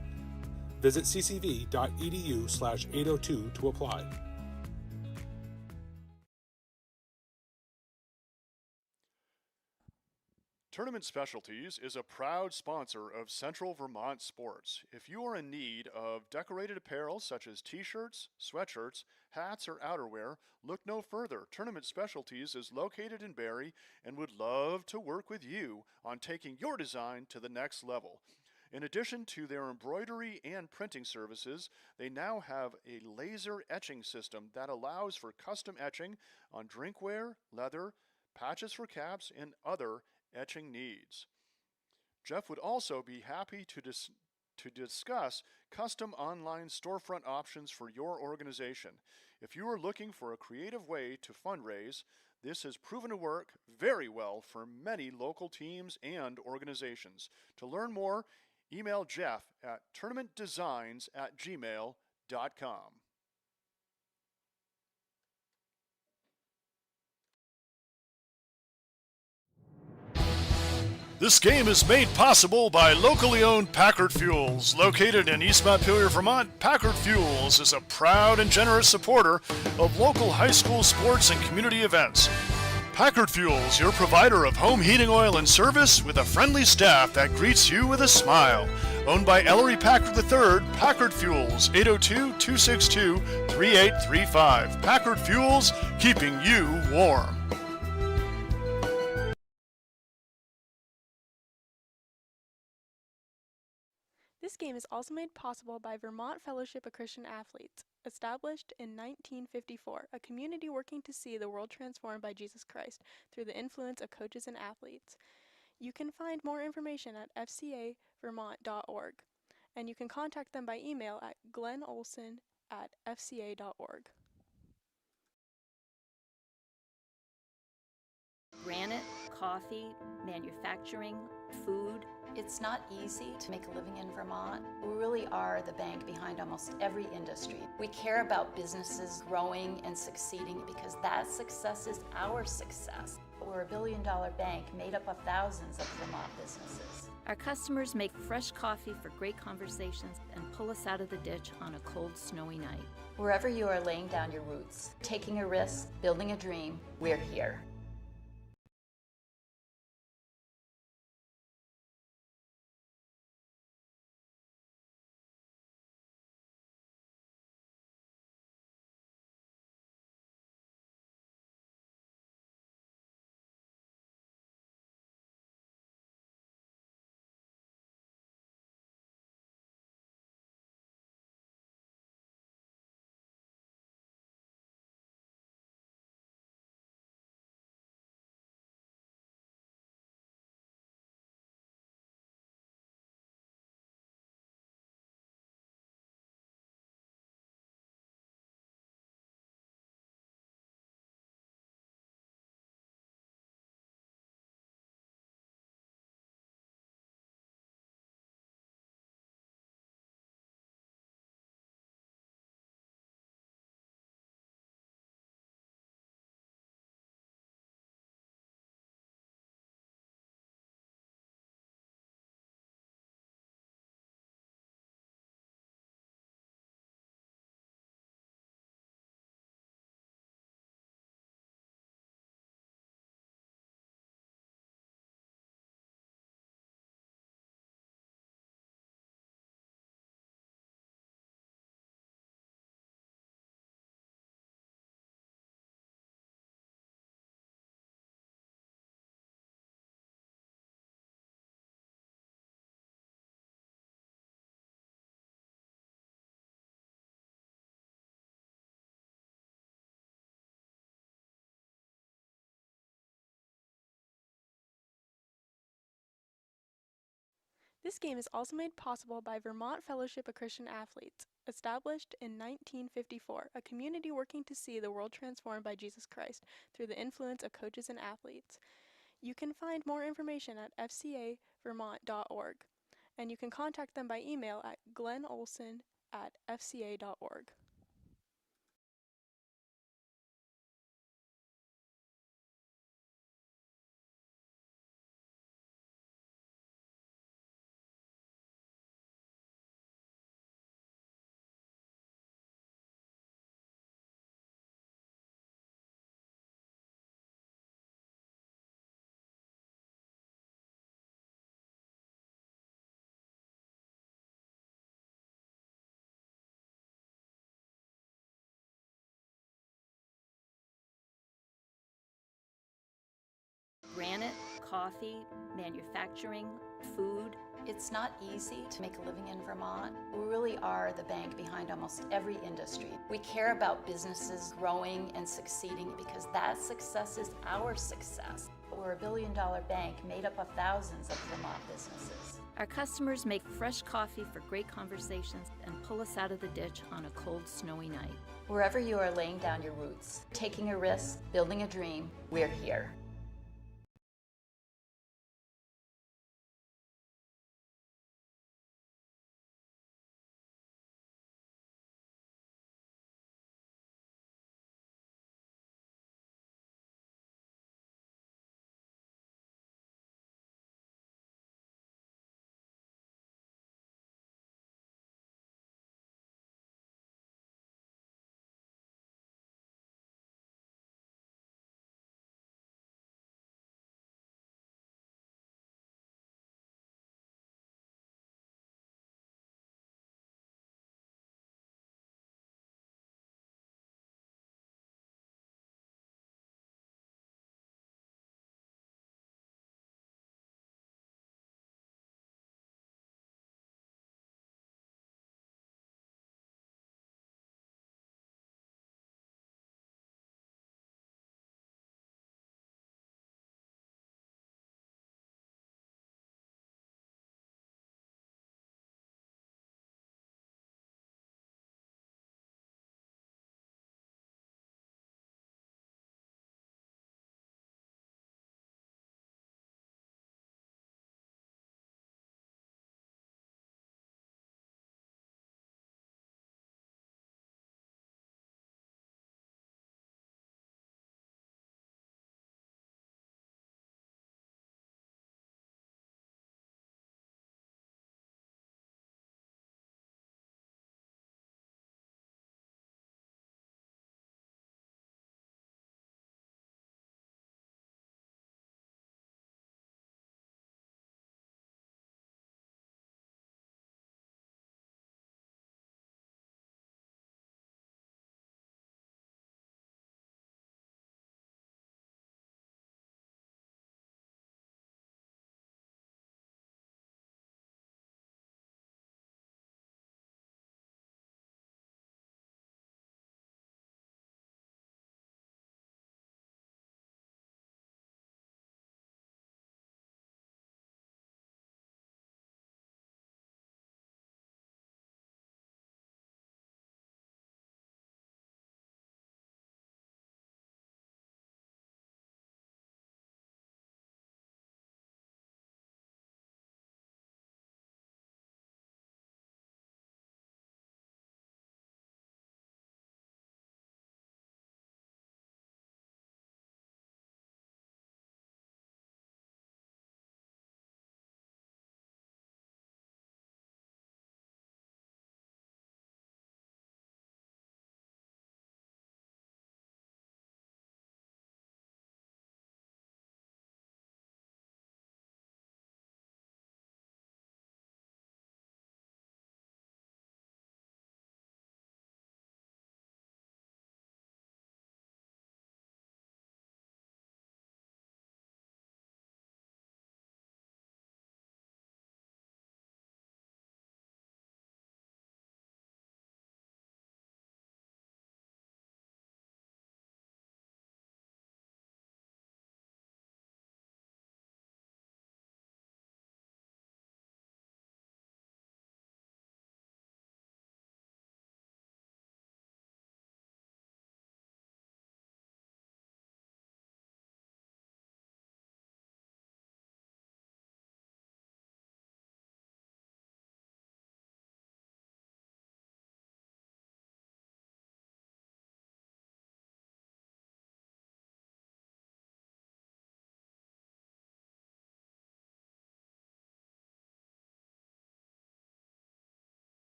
Visit ccv.edu/802 to apply. Tournament Specialties is a proud sponsor of Central Vermont Sports. If you are in need of decorated apparel such as t-shirts, sweatshirts, hats, or outerwear, look no further. Tournament Specialties is located in Barrie and would love to work with you on taking your design to the next level. In addition to their embroidery and printing services, they now have a laser etching system that allows for custom etching on drinkware, leather, patches for caps, and other etching needs. Jeff would also be happy to discuss custom online storefront options for your organization. If you are looking for a creative way to fundraise, this has proven to work very well for many local teams and organizations. To learn more, email Jeff at tournamentdesigns@gmail.com. This game is made possible by locally owned Packard Fuels. Located in East Montpelier, Vermont, Packard Fuels is a proud and generous supporter of local high school sports and community events. Packard Fuels, your provider of home heating oil and service with a friendly staff that greets you with a smile. Owned by Ellery Packard III, Packard Fuels, 802-262-3835. Packard Fuels, keeping you warm. This game is also made possible by Vermont Fellowship of Christian Athletes, established in 1954, a community working to see the world transformed by Jesus Christ through the influence of coaches and athletes. You can find more information at fcavermont.org. and you can contact them by email at glennolson@fca.org. Granite, coffee, manufacturing, food. It's not easy to make a living in Vermont. We really are the bank behind almost every industry. We care about businesses growing and succeeding because that success is our success. We're a billion-dollar bank made up of thousands of Vermont businesses. Our customers make fresh coffee for great conversations and pull us out of the ditch on a cold, snowy night. Wherever you are laying down your roots, taking a risk, building a dream, we're here. This game is also made possible by Vermont Fellowship of Christian Athletes, established in 1954, a community working to see the world transformed by Jesus Christ through the influence of coaches and athletes. You can find more information at fcavermont.org, and you can contact them by email at glennolson@fca.org. Granite, coffee, manufacturing, food. It's not easy to make a living in Vermont. We really are the bank behind almost every industry. We care about businesses growing and succeeding because that success is our success. We're a billion-dollar bank made up of thousands of Vermont businesses. Our customers make fresh coffee for great conversations and pull us out of the ditch on a cold, snowy night. Wherever you are laying down your roots, taking a risk, building a dream, we're here.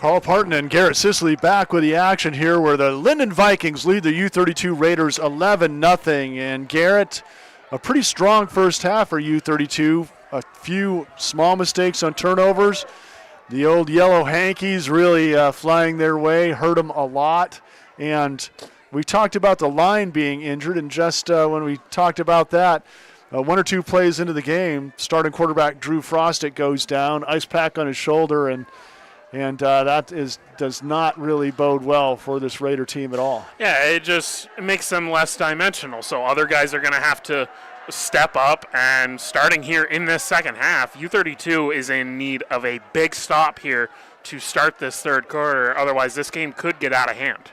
Carl Parton and Garrett Sicily back with the action here where the Lyndon Vikings lead the U32 Raiders 11-0. And Garrett, a pretty strong first half for U32. A few small mistakes on turnovers. The old yellow hankies really flying their way, hurt them a lot. And we talked about the line being injured, and just when we talked about that, one or two plays into the game, starting quarterback Drew Frostick goes down, ice pack on his shoulder, and that does not really bode well for this Raider team at all. Yeah, it makes them less dimensional. So other guys are going to have to step up. And starting here in this second half, U32 is in need of a big stop here to start this third quarter. Otherwise, this game could get out of hand.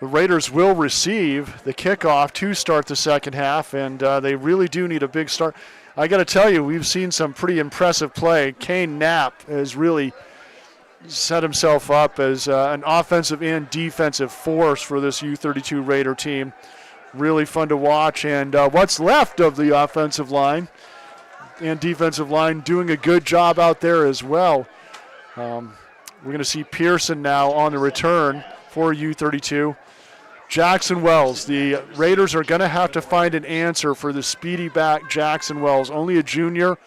The Raiders will receive the kickoff to start the second half, and they really do need a big start. I got to tell you, we've seen some pretty impressive play. Kane Knapp has really set himself up as an offensive and defensive force for this U32 Raider team. Really fun to watch, and what's left of the offensive line and defensive line doing a good job out there as well. We're going to see Pearson now on the return for U32. Jackson Wells, the Raiders are going to have to find an answer for the speedy back Jackson Wells, only a junior,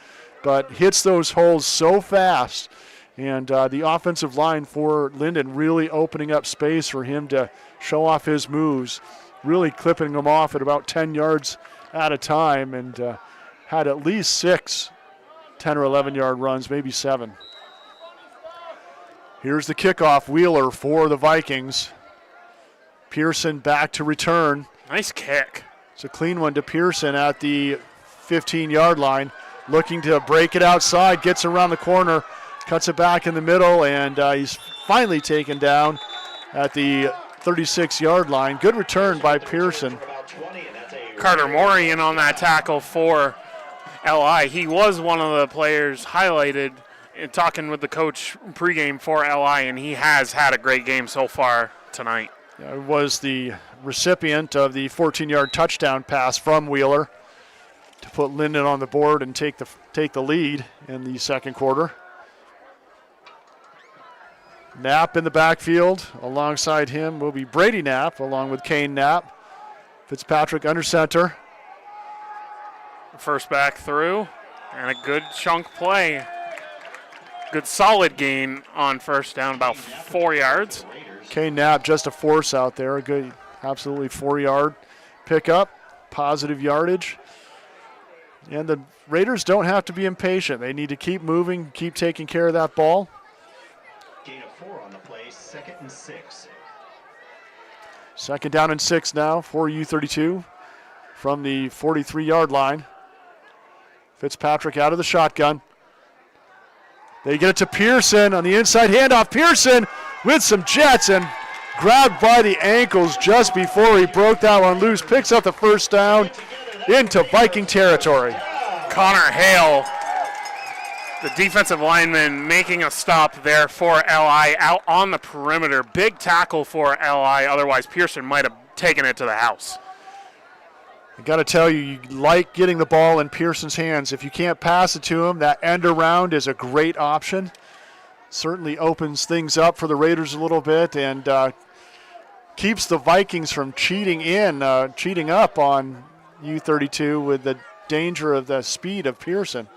but hits those holes so fast. And the offensive line for Lyndon really opening up space for him to show off his moves, really clipping them off at about 10 yards at a time, and had at least 6 10 or 11-yard runs, maybe 7. Here's the kickoff, Wheeler for the Vikings. Pearson back to return. Nice kick. It's a clean one to Pearson at the 15-yard line. Looking to break it outside, gets around the corner, cuts it back in the middle, and he's finally taken down at the 36-yard line. Good return by Pearson. Carter Morey in on that tackle for LI. He was one of the players highlighted in talking with the coach pregame for LI, and he has had a great game so far tonight. Was the recipient of the 14-yard touchdown pass from Wheeler to put Lyndon on the board and take the lead in the second quarter. Knapp in the backfield. Alongside him will be Brady Knapp along with Kane Knapp. Fitzpatrick under center. First back through, and a good chunk play. Good solid gain on first down, about 4 yards. Kane Knapp just a force out there. A good, absolutely 4-yard pickup, positive yardage. And the Raiders don't have to be impatient. They need to keep moving, keep taking care of that ball. Gain of 4 on the play, 2nd and 6. Second down and 6 now for U32 from the 43-yard line. Fitzpatrick out of the shotgun. They get it to Pearson on the inside handoff. Pearson with some jets and grabbed by the ankles just before he broke that one loose. Picks up the first down into Viking territory. Connor Hale, the defensive lineman, making a stop there for LI out on the perimeter. Big tackle for LI. Otherwise, Pearson might have taken it to the house. I got to tell you, you like getting the ball in Pearson's hands. If you can't pass it to him, that end around is a great option. Certainly opens things up for the Raiders a little bit and keeps the Vikings from cheating up on U32 with the danger of the speed of Pearson.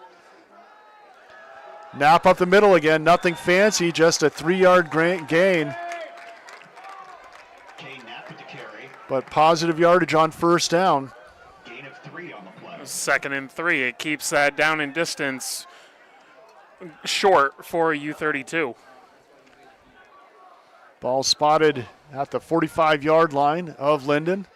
Knapp up the middle again, nothing fancy, just a 3-yard gain. But positive yardage on first down. Gain of 3 on the play. 2nd and 3. It keeps that down in distance short for U32. Ball spotted at the 45-yard line of Lyndon.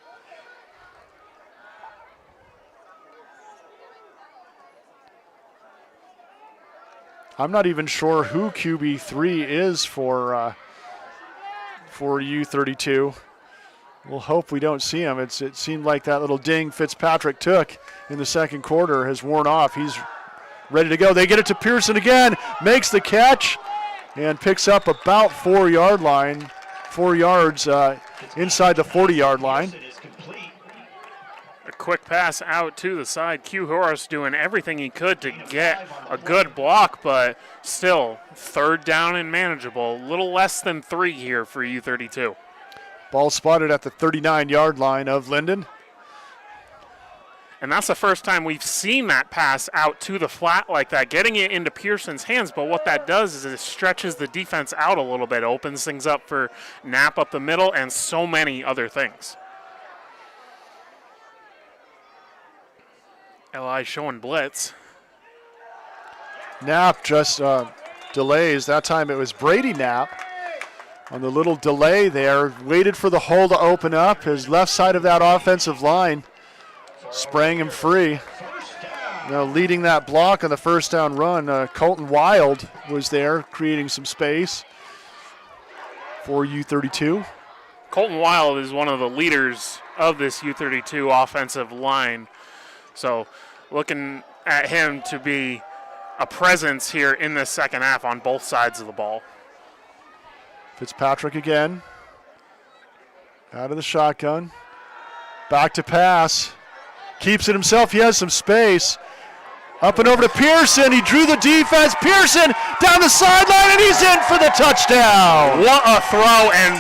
I'm not even sure who QB3 is for U32. We'll hope we don't see him. It seemed like that little ding Fitzpatrick took in the second quarter has worn off. He's ready to go. They get it to Pearson again, makes the catch, and picks up about 4 yards inside the 40-yard line. quick pass out to the side. Q Horace doing everything he could to get a good block, but still 3rd down and manageable. A little less than 3 here for U32. Ball spotted at the 39-yard line of Lyndon. And that's the first time we've seen that pass out to the flat like that, getting it into Pearson's hands. But what that does is it stretches the defense out a little bit, opens things up for Knapp up the middle and so many other things. LI showing blitz. Knapp just delays. That time it was Brady Knapp on the little delay there. Waited for the hole to open up. His left side of that offensive line spraying him free. Now leading that block on the first down run, Colton Wild was there creating some space for U32. Colton Wild is one of the leaders of this U32 offensive line. So looking at him to be a presence here in the second half on both sides of the ball. Fitzpatrick again. Out of the shotgun. Back to pass. Keeps it himself. He has some space. Up and over to Pearson. He drew the defense. Pearson down the sideline, and he's in for the touchdown. What a throw, and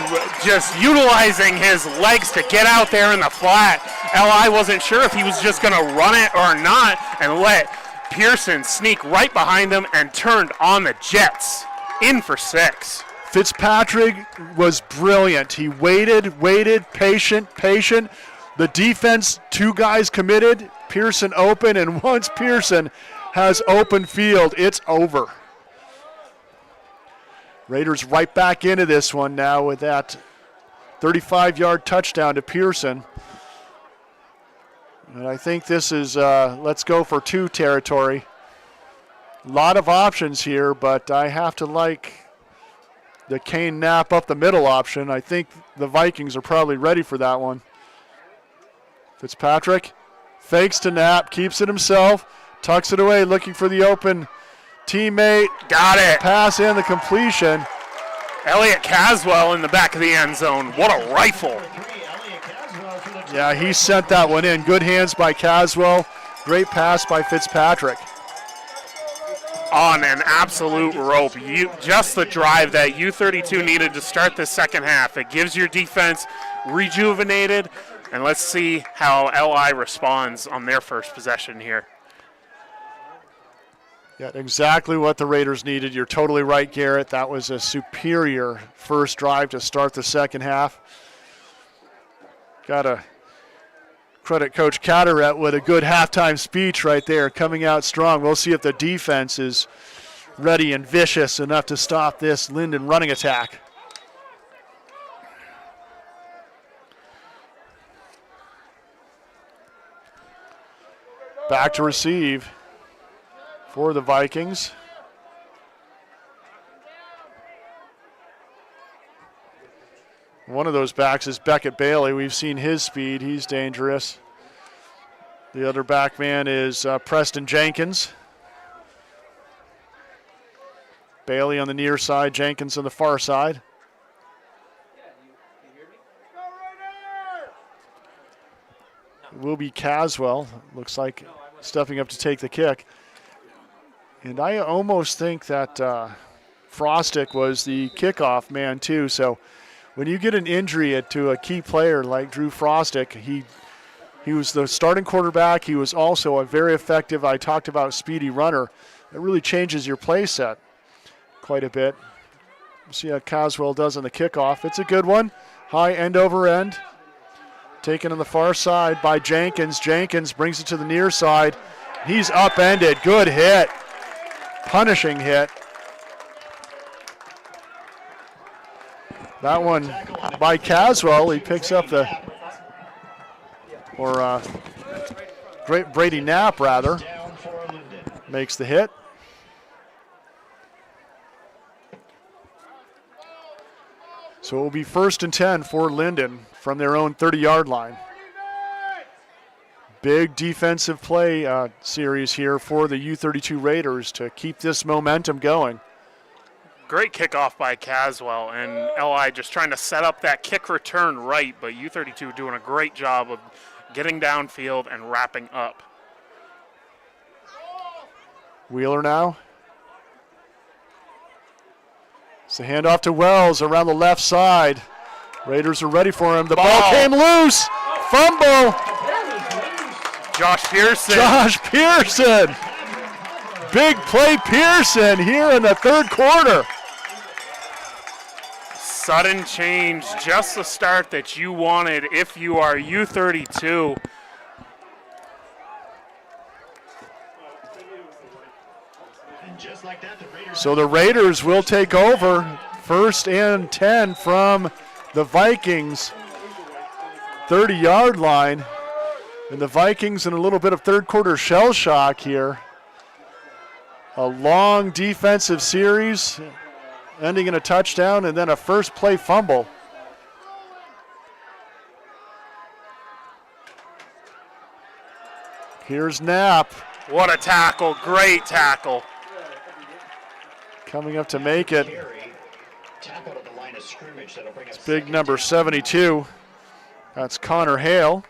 just utilizing his legs to get out there in the flat. LI wasn't sure if he was just going to run it or not and let Pearson sneak right behind him and turned on the Jets. In for 6. Fitzpatrick was brilliant. He waited, patient. The defense, 2 guys committed, Pearson open, and once Pearson has open field, it's over. Raiders right back into this one now with that 35-yard touchdown to Pearson. And I think this is let's go for 2 territory. A lot of options here, but I have to like the Kane Knapp up the middle option. I think the Vikings are probably ready for that one. Fitzpatrick fakes to Knapp, keeps it himself, tucks it away, looking for the open teammate. Got it. Pass and the completion. Elliott Caswell in the back of the end zone. What a rifle. Yeah, he sent that one in. Good hands by Caswell. Great pass by Fitzpatrick. On an absolute rope. Just the drive that U32 needed to start the second half. It gives your defense rejuvenated. And let's see how LI responds on their first possession here. Yeah, exactly what the Raiders needed. You're totally right, Garrett. That was a superior first drive to start the second half. Got to credit Coach Catterett with a good halftime speech right there, coming out strong. We'll see if the defense is ready and vicious enough to stop this Lyndon running attack. Back to receive for the Vikings. One of those backs is Beckett Bailey. We've seen his speed. He's dangerous. The other back man is Preston Jenkins. Bailey on the near side, Jenkins on the far side. It will be Caswell. Looks like stepping up to take the kick. And I almost think that Frostick was the kickoff man too. So when you get an injury to a key player like Drew Frostick, he was the starting quarterback. He was also a very effective, I talked about, speedy runner. It really changes your play set quite a bit. See how Caswell does on the kickoff. It's a good one. High end over end. Taken on the far side by Jenkins. Jenkins brings it to the near side. He's upended. Good hit. Punishing hit. That one by Caswell. He picks up the, great Brady Knapp rather, makes the hit. So it will be 1st and 10 for Lyndon from their own 30-yard line. Big defensive play series here for the U32 Raiders to keep this momentum going. Great kickoff by Caswell, and LI just trying to set up that kick return right, but U32 doing a great job of getting downfield and wrapping up. Wheeler now. It's a handoff to Wells around the left side. Raiders are ready for him. The ball came loose. Fumble. Josh Pearson. Josh Pearson. Big play Pearson here in the third quarter. Sudden change, just the start that you wanted if you are U32. Just like that, so the Raiders will take over 1st and 10 from the Vikings 30-yard line. And the Vikings in a little bit of third quarter shell shock here. A long defensive series ending in a touchdown and then a first play fumble. Here's Knapp. What a tackle, great tackle. Coming up to make it. It's big number 72. That's Connor Hale,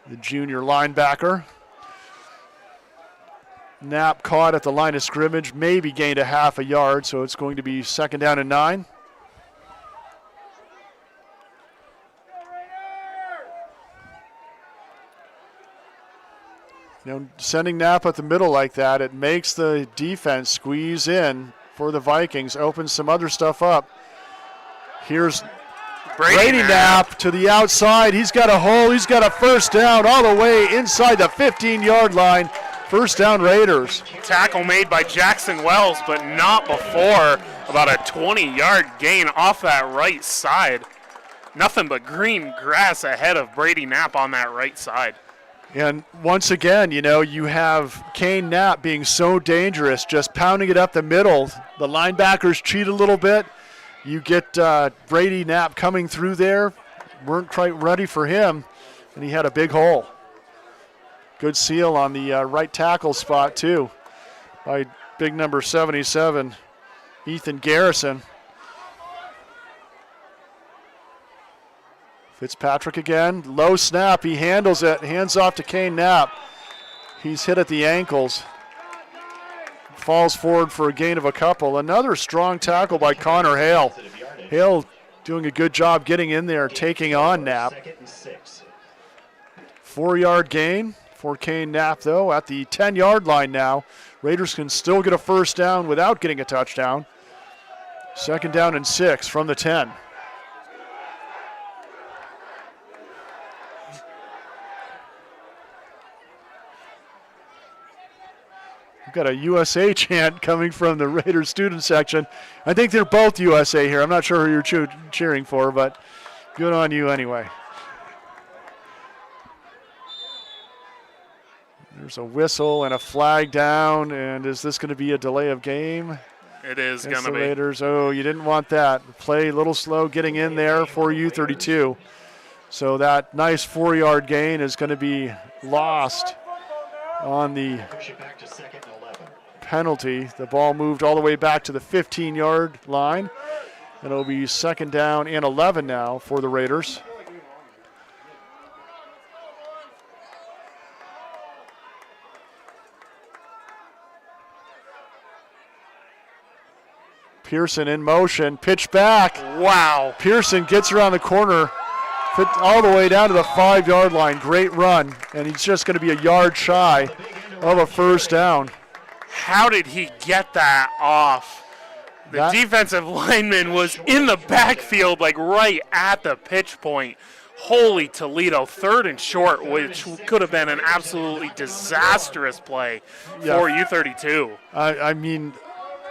the junior linebacker. Knapp caught at the line of scrimmage, maybe gained a half a yard, so it's going to be 2nd down and 9. You know, sending Knapp at the middle like that, it makes the defense squeeze in for the Vikings, opens some other stuff up. Here's Brady Knapp to the outside. He's got a hole. He's got a first down all the way inside the 15-yard line. First down Raiders. Tackle made by Jackson Wells, but not before about a 20-yard gain off that right side. Nothing but green grass ahead of Brady Knapp on that right side. And once again, you know, you have Kane Knapp being so dangerous, just pounding it up the middle. The linebackers cheat a little bit. You get Brady Knapp coming through there. Weren't quite ready for him, and he had a big hole. Good seal on the right tackle spot, too, by big number 77, Ethan Garrison. Fitzpatrick again, low snap, he handles it, hands off to Kane Knapp. He's hit at the ankles. Falls forward for a gain of a couple. Another strong tackle by Connor Hale. Hale doing a good job getting in there, taking on Knapp. 4-yard gain for Kane Knapp, though, at the 10-yard line now. Raiders can still get a first down without getting a touchdown. 2nd down and 6 from the 10. We've got a USA chant coming from the Raiders student section. I think they're both USA here. I'm not sure who you're cheering for, but good on you anyway. There's a whistle and a flag down, and is this going to be a delay of game? It is going to be. Raiders. Oh, you didn't want that. Play a little slow getting in there for U32. So that nice 4-yard gain is going to be lost on the penalty. The ball moved all the way back to the 15-yard line. And it'll be 2nd down and 11 now for the Raiders. Pearson in motion, pitch back. Wow. Pearson gets around the corner, fit all the way down to the 5-yard line. Great run, and he's just going to be a yard shy of a first down. How did he get that off? The defensive lineman was in the backfield, like right at the pitch point. Holy Toledo, 3rd and short, which could have been an absolutely disastrous play for U32. I mean,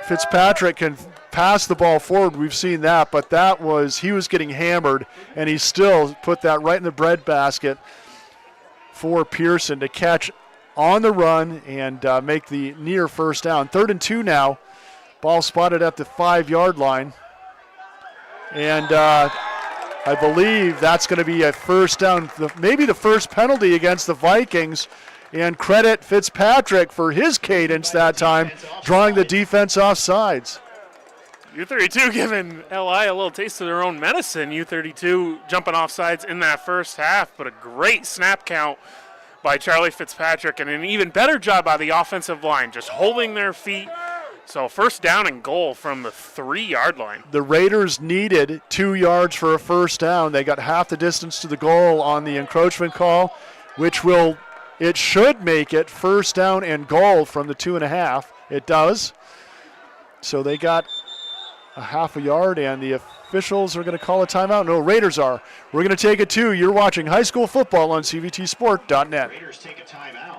Fitzpatrick can pass the ball forward. We've seen that, but he was getting hammered, and he still put that right in the breadbasket for Pearson to catch on the run and make the near first down. 3rd and 2 now. Ball spotted at the 5-yard line. And I believe that's going to be a first down, maybe the first penalty against the Vikings. And credit Fitzpatrick for his cadence that time, drawing the defense off sides. U32 giving LI a little taste of their own medicine. U32 jumping off sides in that first half, but a great snap count by Charlie Fitzpatrick and an even better job by the offensive line, just holding their feet. So first down and goal from the 3-yard line. The Raiders needed 2 yards for a first down. They got half the distance to the goal on the encroachment call, which it should make it first down and goal from the 2.5. It does. So they got a half a yard, and the officials are going to call a timeout. No, Raiders are. We're going to take it too. You're watching high school football on CVTsport.net. Raiders take a timeout.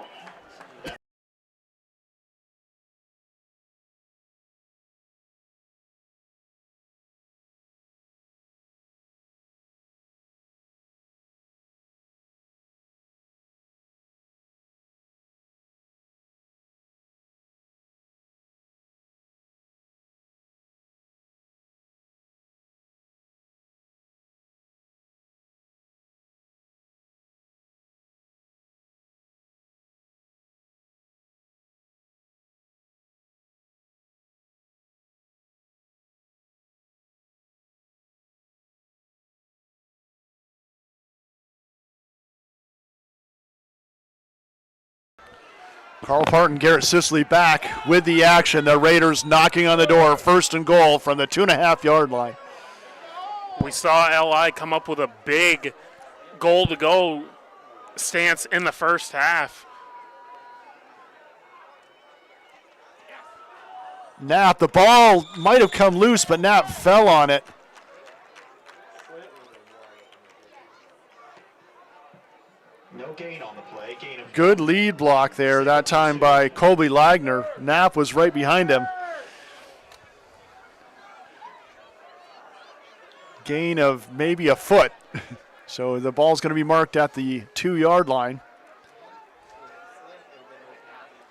Carl Parton, Garrett Sisley back with the action. The Raiders knocking on the door, first and goal from the 2.5-yard line. We saw LI come up with a big goal-to-go stance in the first half. Knapp, the ball might have come loose, but Knapp fell on it. No gain on the play. Gain of Good lead block there that time by Colby Lagner. Knapp was right behind him. Gain of maybe a foot. So the ball's going to be marked at the 2-yard line.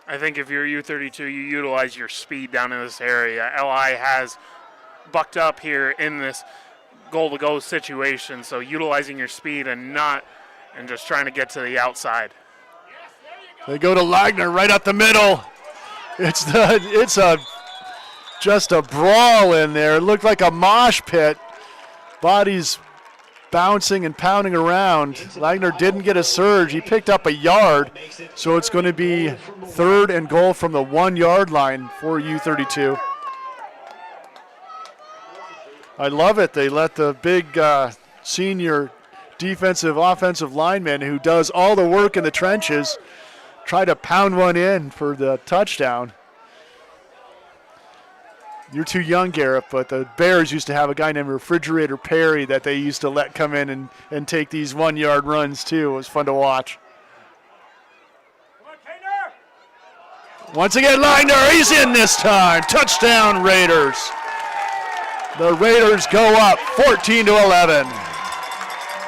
I think if you're U32, you utilize your speed down in this area. LI has bucked up here in this goal-to-go situation, so utilizing your speed and just trying to get to the outside. They go to Lagner right up the middle. It's just a brawl in there. It looked like a mosh pit. Bodies bouncing and pounding around. Lagner didn't get a surge. He picked up a yard, so it's going to be third and goal from the 1-yard line for U32. I love it. They let the big senior defensive, offensive lineman who does all the work in the trenches try to pound one in for the touchdown. You're too young, Garrett, but the Bears used to have a guy named Refrigerator Perry that they used to let come in and take these 1-yard runs too. It was fun to watch. Once again, Lagner, he's in this time. Touchdown, Raiders. The Raiders go up 14-11.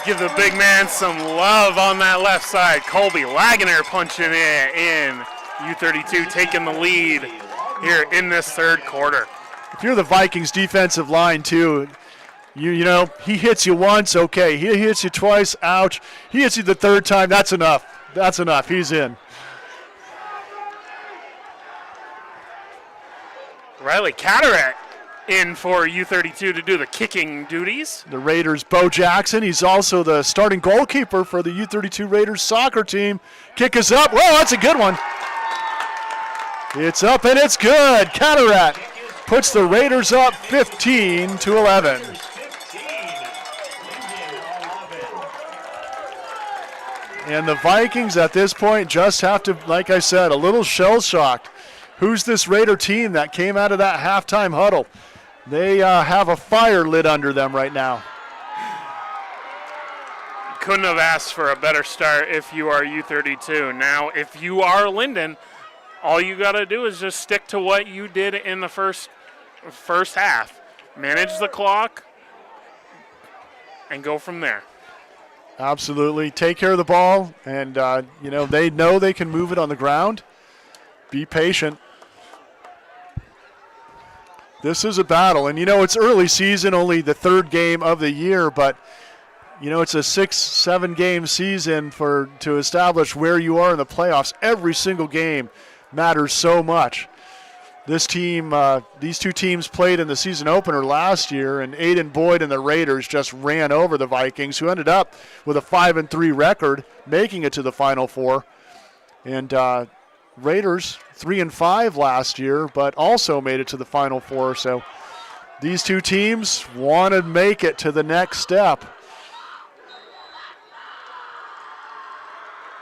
Give the big man some love on that left side. Colby Lagner punching it in. U32 taking the lead here in this third quarter. If you're the Vikings defensive line too, you know, he hits you once, okay. He hits you twice, ouch. He hits you the third time, that's enough. That's enough, he's in. Riley Cataract in for U32 to do the kicking duties. The Raiders, Bo Jackson, he's also the starting goalkeeper for the U32 Raiders soccer team. Kick is up, whoa, that's a good one. It's up and it's good. Cataract puts the Raiders up 15-11. And the Vikings at this point just have to, like I said, a little shell-shocked. Who's this Raider team that came out of that halftime huddle? They have a fire lit under them right now. Couldn't have asked for a better start if you are U32. Now, if you are Lyndon, all you got to do is just stick to what you did in the first half. Manage the clock and go from there. Absolutely. Take care of the ball, and they know they can move it on the ground. Be patient. This is a battle, and it's early season, only the third game of the year, but it's a 6-7 game season to establish where you are in the playoffs. Every single game matters so much. This team, these two teams played in the season opener last year, and Aiden Boyd and the Raiders just ran over the Vikings, who ended up with a 5-3 record, making it to the Final Four. And Raiders 3-5 last year, but also made it to the Final Four. So these two teams want to make it to the next step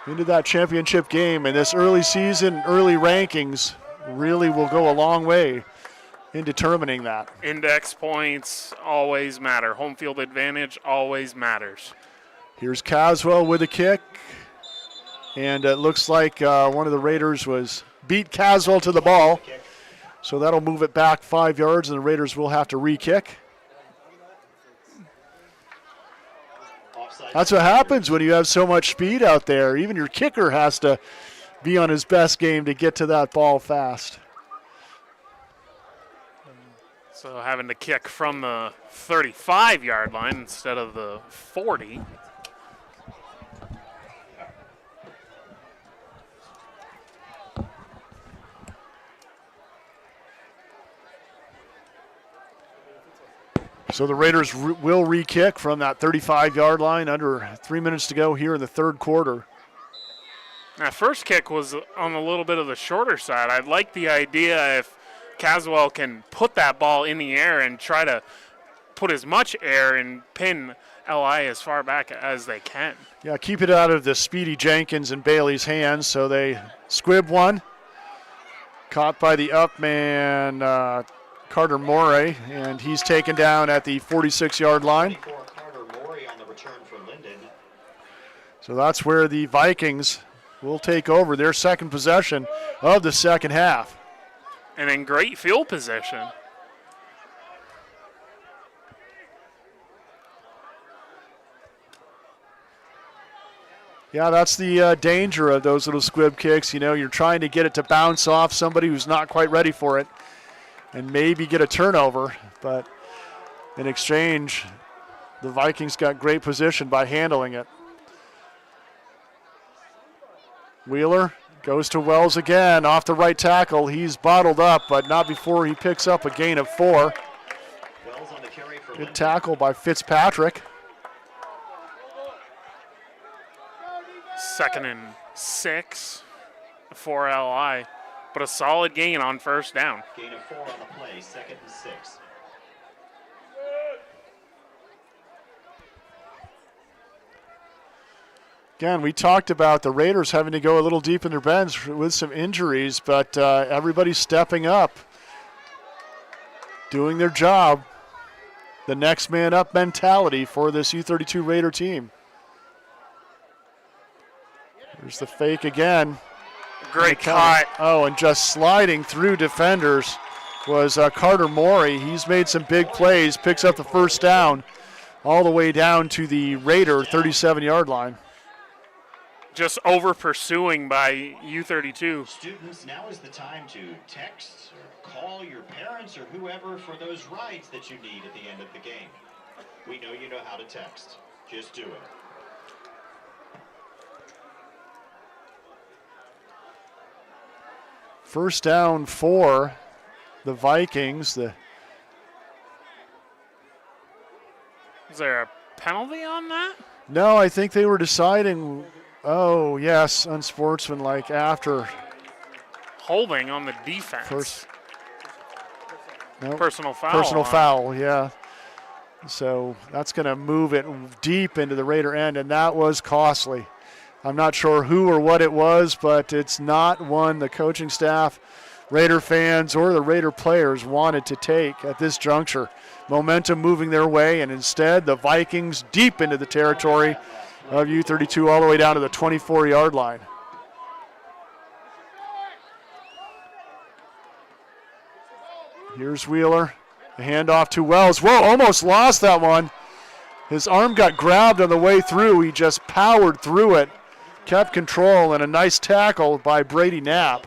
into that championship game. And this early season, early rankings really will go a long way in determining that. Index points always matter. Home field advantage always matters. Here's Caswell with a kick. And it looks like one of the Raiders beat Caswell to the ball. So that'll move it back 5 yards, and the Raiders will have to re-kick. That's what happens when you have so much speed out there. Even your kicker has to be on his best game to get to that ball fast. So having to kick from the 35-yard line instead of the 40. So the Raiders will re-kick from that 35-yard line, under 3 minutes to go here in the third quarter. That first kick was on a little bit of the shorter side. I'd like the idea if Caswell can put that ball in the air and try to put as much air and pin LI as far back as they can. Yeah, keep it out of the Speedy Jenkins and Bailey's hands. So they squib one. Caught by the up man, Carter Morey, and he's taken down at the 46-yard line. Carter Morey on the return for Lyndon. So that's where the Vikings will take over their second possession of the second half. And in great field position. Yeah, that's the danger of those little squib kicks. You know, you're trying to get it to bounce off somebody who's not quite ready for it and maybe get a turnover. But in exchange, the Vikings got great position by handling it. Wheeler goes to Wells again off the right tackle. He's bottled up, but not before he picks up a gain of 4. Wells on the carry for Good tackle by Fitzpatrick. 2nd and 6 for LI, but a solid gain on first down. Gain of 4 on the play, 2nd and 6. Again, we talked about the Raiders having to go a little deep in their bench with some injuries, but everybody's stepping up, doing their job. The next man up mentality for this U32 Raider team. There's the fake again. Great cut. Oh, and just sliding through defenders was Carter Morey. He's made some big plays, picks up the first down all the way down to the Raider 37-yard line. Just over pursuing by U32. Students, now is the time to text or call your parents or whoever for those rides that you need at the end of the game. We know you know how to text. Just do it. First down for the Vikings. Is there a penalty on that? No, I think they were deciding. Oh, yes, unsportsmanlike after. Holding on the defense. Personal foul. Personal foul, yeah. So that's going to move it deep into the Raider end, and that was costly. I'm not sure who or what it was, but it's not one the coaching staff, Raider fans, or the Raider players wanted to take at this juncture. Momentum moving their way, and instead the Vikings deep into the territory of U32 all the way down to the 24-yard line. Here's Wheeler. The handoff to Wells. Whoa, almost lost that one. His arm got grabbed on the way through. He just powered through it. Kept control, and a nice tackle by Brady Knapp.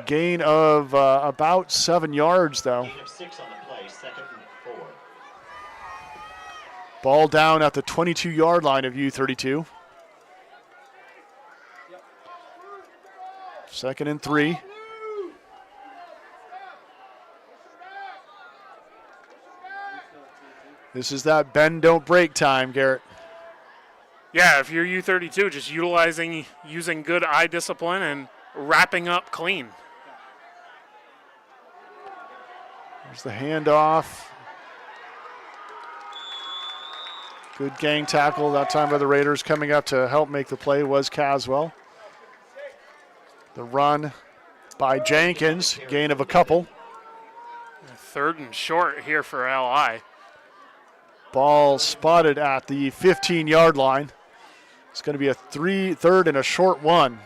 Gain of about 7 yards, though. Gain of 6 on the play, 2nd and 4. Ball down at the 22-yard line of U32. 2nd and 3. This is that bend, don't break time, Garrett. Yeah, if you're U32, just using good eye discipline and wrapping up clean. There's the handoff. Good gang tackle that time by the Raiders. Coming up to help make the play was Caswell. The run by Jenkins, gain of a couple. 3rd and short here for LI. Ball spotted at the 15-yard line. It's going to be a 3rd and a short one.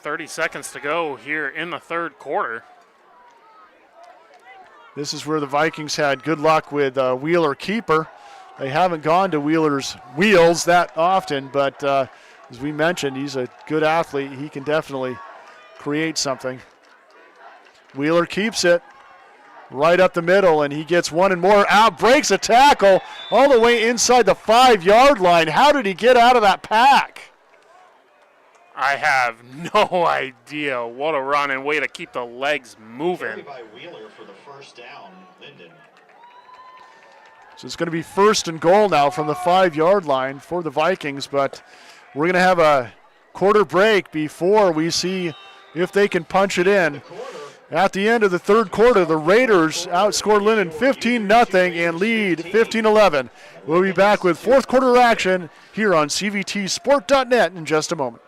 30 seconds to go here in the 3rd quarter. This is where the Vikings had good luck with Wheeler keeper. They haven't gone to Wheeler's wheels that often, but as we mentioned, he's a good athlete. He can definitely create something. Wheeler keeps it right up the middle, and he gets one and more out, breaks a tackle all the way inside the 5-yard line. How did he get out of that pack? I have no idea. What a run and way to keep the legs moving. Carry by Wheeler for the first down, Lyndon. So it's going to be 1st and goal now from the 5-yard line for the Vikings, but we're going to have a quarter break before we see if they can punch it in. At the end of the 3rd quarter, the Raiders outscored Lyndon 15-0 and lead 15-11. We'll be back with 4th quarter action here on CVTsport.net in just a moment.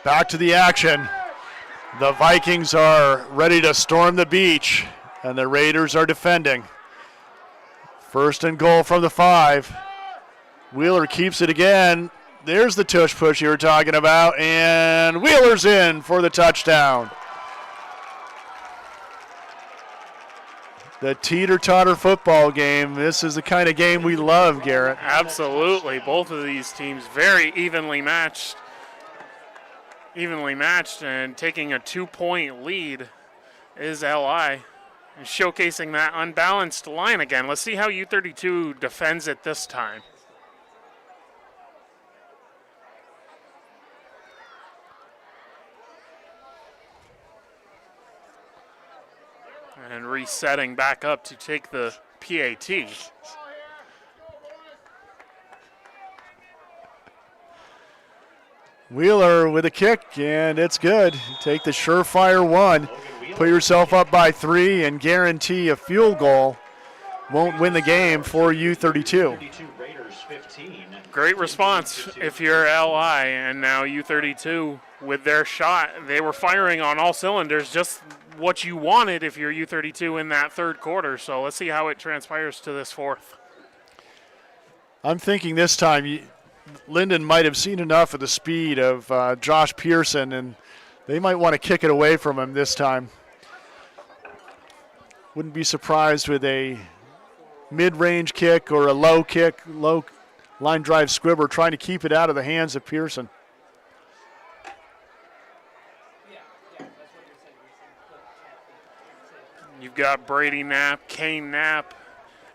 Back to the action. The Vikings are ready to storm the beach, and the Raiders are defending. 1st and goal from the 5. Wheeler keeps it again. There's the tush push you were talking about, and Wheeler's in for the touchdown. The teeter-totter football game. This is the kind of game we love, Garrett. Absolutely. Both of these teams very evenly matched, and taking a 2-point lead is LI, and showcasing that unbalanced line again. Let's see how U32 defends it this time. And resetting back up to take the PAT. Wheeler with a kick, and it's good. Take the surefire one. Put yourself up by 3 and guarantee a field goal. Won't win the game for U32. Great response if you're LI, and now U32 with their shot. They were firing on all cylinders, just what you wanted if you're U32 in that 3rd quarter. So let's see how it transpires to this 4th. I'm thinking this time Lyndon might have seen enough of the speed of Josh Pearson, and they might want to kick it away from him this time. Wouldn't be surprised with a mid-range kick or a low kick, low line drive squibber, trying to keep it out of the hands of Pearson. You've got Brady Knapp, Kane Knapp,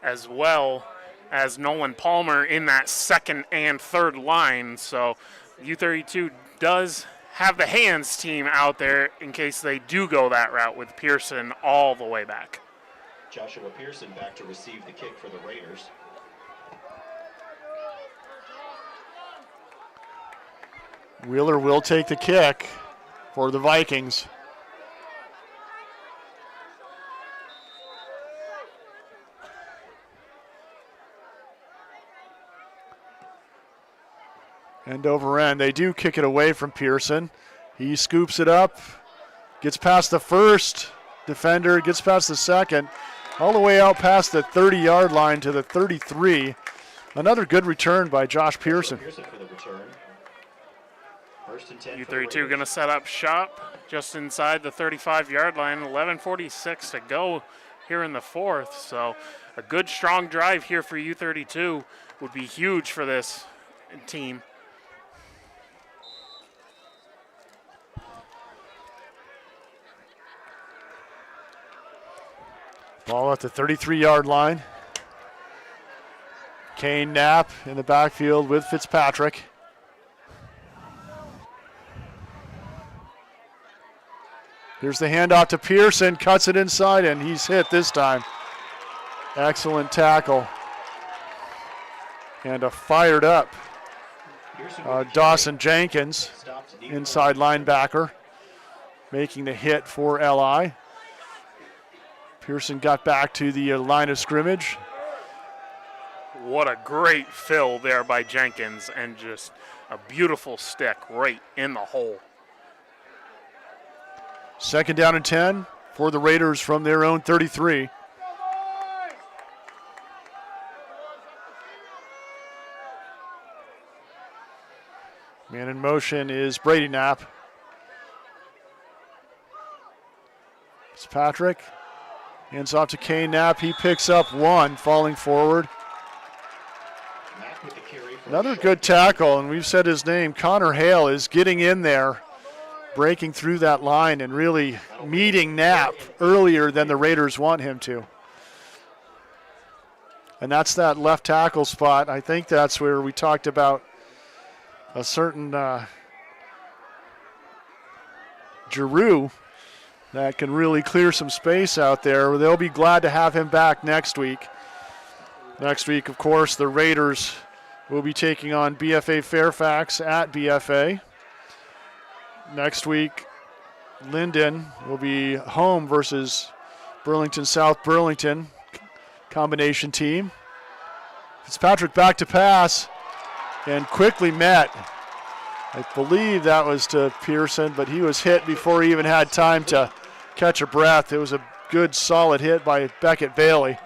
as well as Nolan Palmer in that 2nd and 3rd line. So U32 does have the hands team out there in case they do go that route with Pearson all the way back. Joshua Pearson back to receive the kick for the Raiders. Wheeler will take the kick for the Vikings. End over end. They do kick it away from Pearson. He scoops it up, gets past the first defender, gets past the second, all the way out past the 30-yard line to the 33. Another good return by Josh Pearson. Pearson for the return. First and 10 U32 going to set up shop just inside the 35-yard line. 11:46 to go here in the fourth. So a good, strong drive here for U32 would be huge for this team. Ball at the 33-yard line. Kane Knapp in the backfield with Fitzpatrick. Here's the handoff to Pearson, cuts it inside, and he's hit this time. Excellent tackle. And a fired up Dawson Jenkins, inside linebacker, making the hit for LI. Pearson got back to the line of scrimmage. What a great fill there by Jenkins, and just a beautiful stick right in the hole. 2nd down and 10 for the Raiders from their own 33. Man in motion is Brady Knapp. Fitzpatrick hands off to Kane Knapp. He picks up one, falling forward. Another good tackle, and we've said his name. Connor Hale is getting in there, breaking through that line and really meeting Knapp earlier than the Raiders want him to. And that's that left tackle spot. I think that's where we talked about a certain Giroux that can really clear some space out there. They'll be glad to have him back next week. Next week, of course, the Raiders will be taking on BFA Fairfax at BFA. Next week, Lyndon will be home versus Burlington South Burlington combination team. Fitzpatrick back to pass and quickly met. I believe that was to Pearson, but he was hit before he even had time to catch a breath. It was a good, solid hit by Beckett Bailey.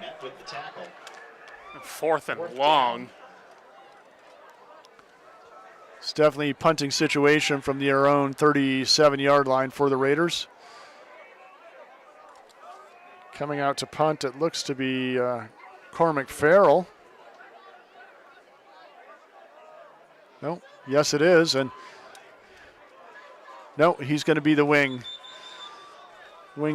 4th and long. It's definitely a punting situation from their own 37-yard line for the Raiders. Coming out to punt, it looks to be Cormac Farrell. No, yes it is, and no, he's going to be the wing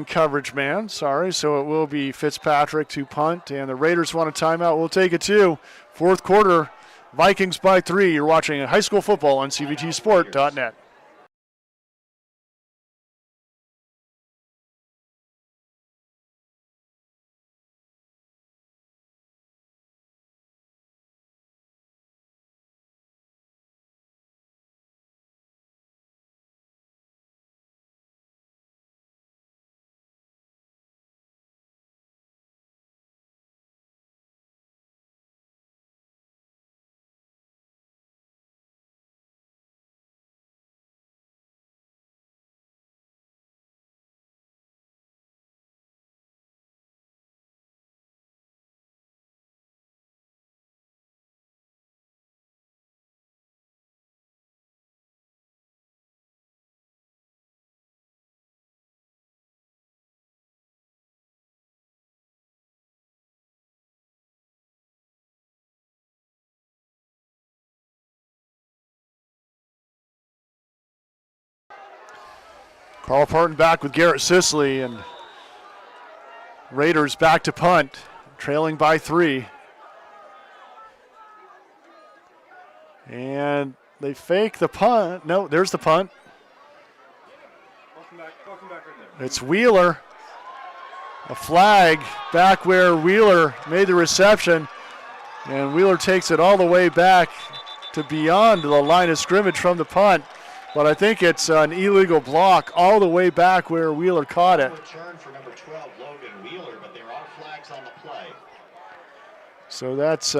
coverage man, sorry. So it will be Fitzpatrick to punt, and the Raiders want a timeout. We'll take it too. 4th quarter, Vikings by 3. You're watching high school football on CVTsport.net. Carl Parton back with Garrett Sisley, and Raiders back to punt, trailing by 3. And they fake the punt. No, there's the punt. It's Wheeler. A flag back where Wheeler made the reception. And Wheeler takes it all the way back to beyond the line of scrimmage from the punt. But I think it's an illegal block all the way back where Wheeler caught it. Return for number 12, Logan Wheeler, but there are flags on the play. So that's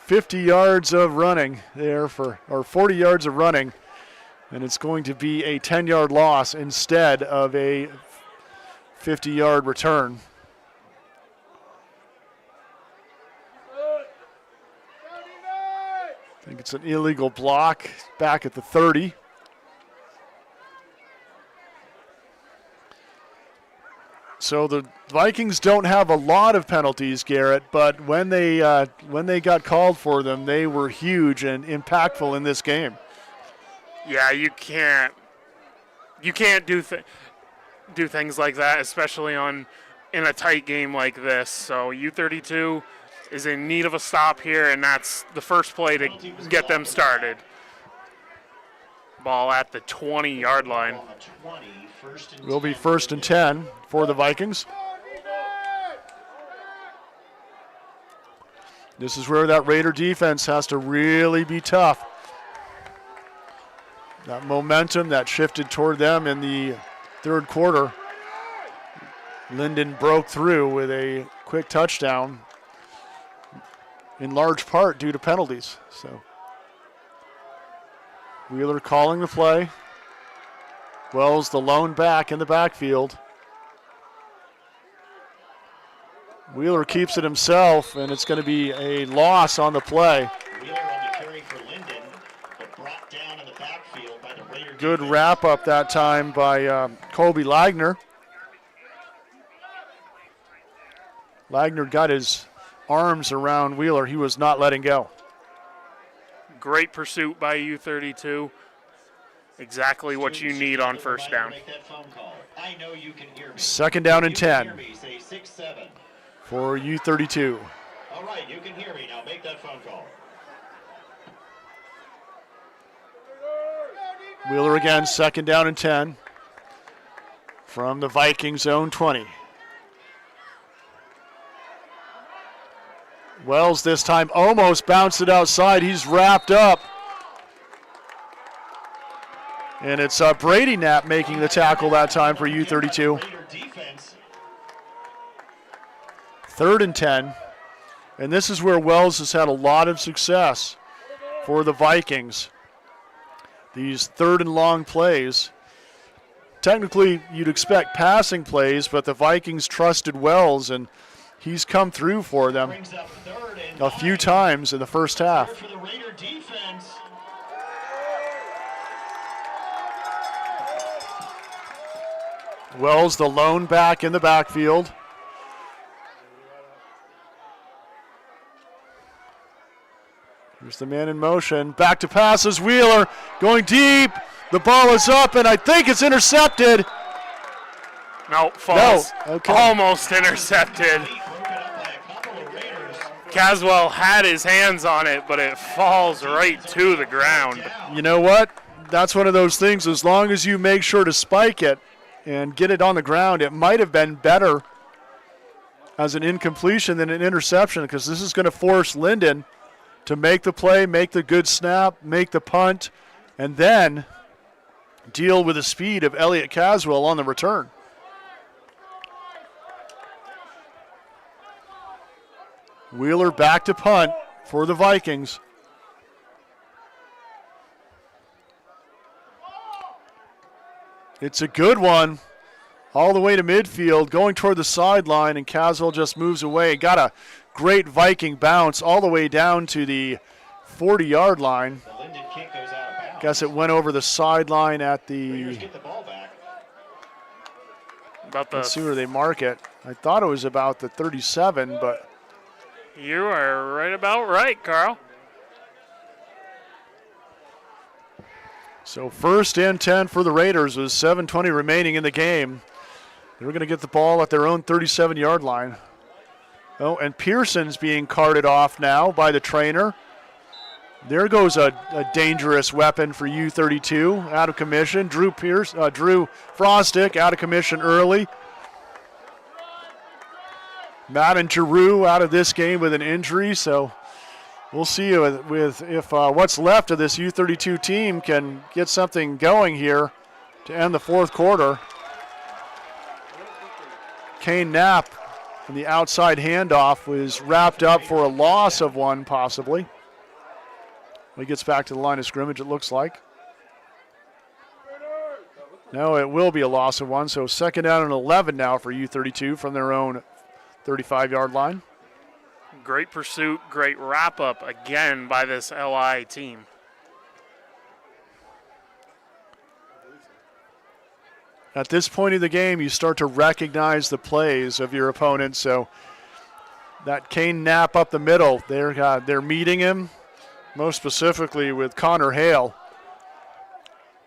50 yards of running there or 40 yards of running. And it's going to be a 10-yard loss instead of a 50-yard return. I think it's an illegal block back at the 30. So the Vikings don't have a lot of penalties, Garrett, but when they got called for them, they were huge and impactful in this game. Yeah, you can't do things like that, especially in a tight game like this. So U32 is in need of a stop here, and that's the first play to get them started. Ball at the 20-yard line. Will be 1st and 10 for the Vikings. This is where that Raider defense has to really be tough. That momentum that shifted toward them in the third quarter. Lyndon broke through with a quick touchdown, in large part due to penalties. So Wheeler calling the play. Wells the lone back in the backfield. Wheeler keeps it himself, and it's going to be a loss on the play. Wheeler on the carry for Lyndon, but brought down in the backfield by the Raider Good defense. wrap up that time by Colby Lagner. Lagner got his arms around Wheeler. He was not letting go. Great pursuit by U32. Exactly what you need on first down. I know you can hear me. 2nd down and You can 10 hear me. Say 6-7. for U32. All right, you can hear me. Now make that phone call. Wheeler again, 2nd down and 10 from the Vikings zone 20. Wells this time almost bounced it outside. He's wrapped up. And it's Brady Knapp making the tackle that time for U32. 3rd and 10. And this is where Wells has had a lot of success for the Vikings. These 3rd and long plays. Technically, you'd expect passing plays, but the Vikings trusted Wells, and he's come through for them a few times in the first half. For the Raider defense. Wells, the lone back in the backfield. Here's the man in motion. Back to passes. Wheeler going deep. The ball is up, and I think it's intercepted. No, false. No, okay. Almost intercepted. Caswell had his hands on it, but it falls right to the ground. You know what? That's one of those things. As long as you make sure to spike it and get it on the ground, it might have been better as an incompletion than an interception, because this is going to force Lyndon to make the play, make the good snap, make the punt, and then deal with the speed of Elliott Caswell on the return. Wheeler back to punt for the Vikings. It's a good one. All the way to midfield, going toward the sideline, and Caswell just moves away. Got a great Viking bounce all the way down to the 40-yard line. The Lyndon kick goes out of bounds. Guess it went over the sideline at the... Raiders get the ball back. Let's see where they mark it. I thought it was about the 37, but... You are right about right, Carl. So 1st and 10 for the Raiders with 7:20 remaining in the game. They're going to get the ball at their own 37-yard line. Oh, and Pearson's being carted off now by the trainer. There goes a dangerous weapon for U32 out of commission. Drew Frostick out of commission early. Madden Giroux out of this game with an injury, so we'll see if what's left of this U32 team can get something going here to end the fourth quarter. Kane Knapp in the outside handoff was wrapped up for a loss of one possibly. He gets back to the line of scrimmage, it looks like. No, it will be a loss of one, so second down and 11 now for U32 from their own 35-yard line. Great pursuit, great wrap-up again by this LI team. At this point in the game, you start to recognize the plays of your opponent, so that Kane Knapp up the middle, they're meeting him, most specifically with Connor Hale.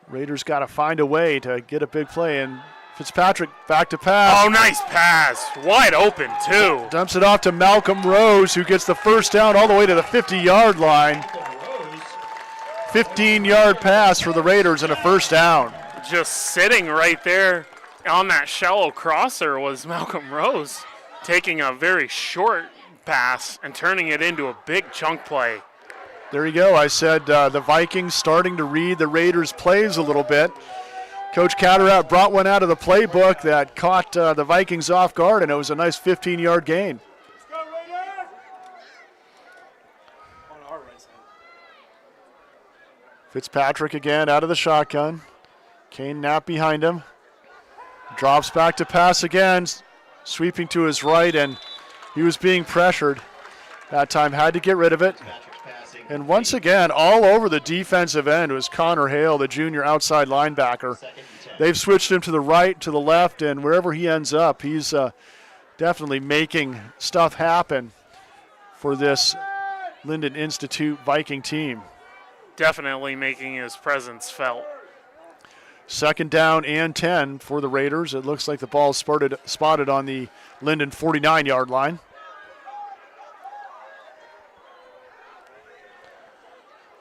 Raiders got to find a way to get a big play, and Fitzpatrick back to pass. Oh, nice pass. Wide open, too. Dumps it off to Malcolm Rose, who gets the first down all the way to the 50-yard line. 15-yard pass for the Raiders and a first down. Just sitting right there on that shallow crosser was Malcolm Rose, taking a very short pass and turning it into a big chunk play. There you go. I said the Vikings starting to read the Raiders' plays a little bit. Coach Catterat brought one out of the playbook that caught the Vikings off guard, and it was a nice 15-yard gain. Fitzpatrick again out of the shotgun. Kane Knapp behind him. Drops back to pass again, sweeping to his right, and he was being pressured. That time had to get rid of it. And once again, all over the defensive end was Connor Hale, the junior outside linebacker. They've switched him to the right, to the left, and wherever he ends up, he's definitely making stuff happen for this Lyndon Institute Viking team. Definitely making his presence felt. Second down and 10 for the Raiders. It looks like the ball spotted on the Lyndon 49-yard line.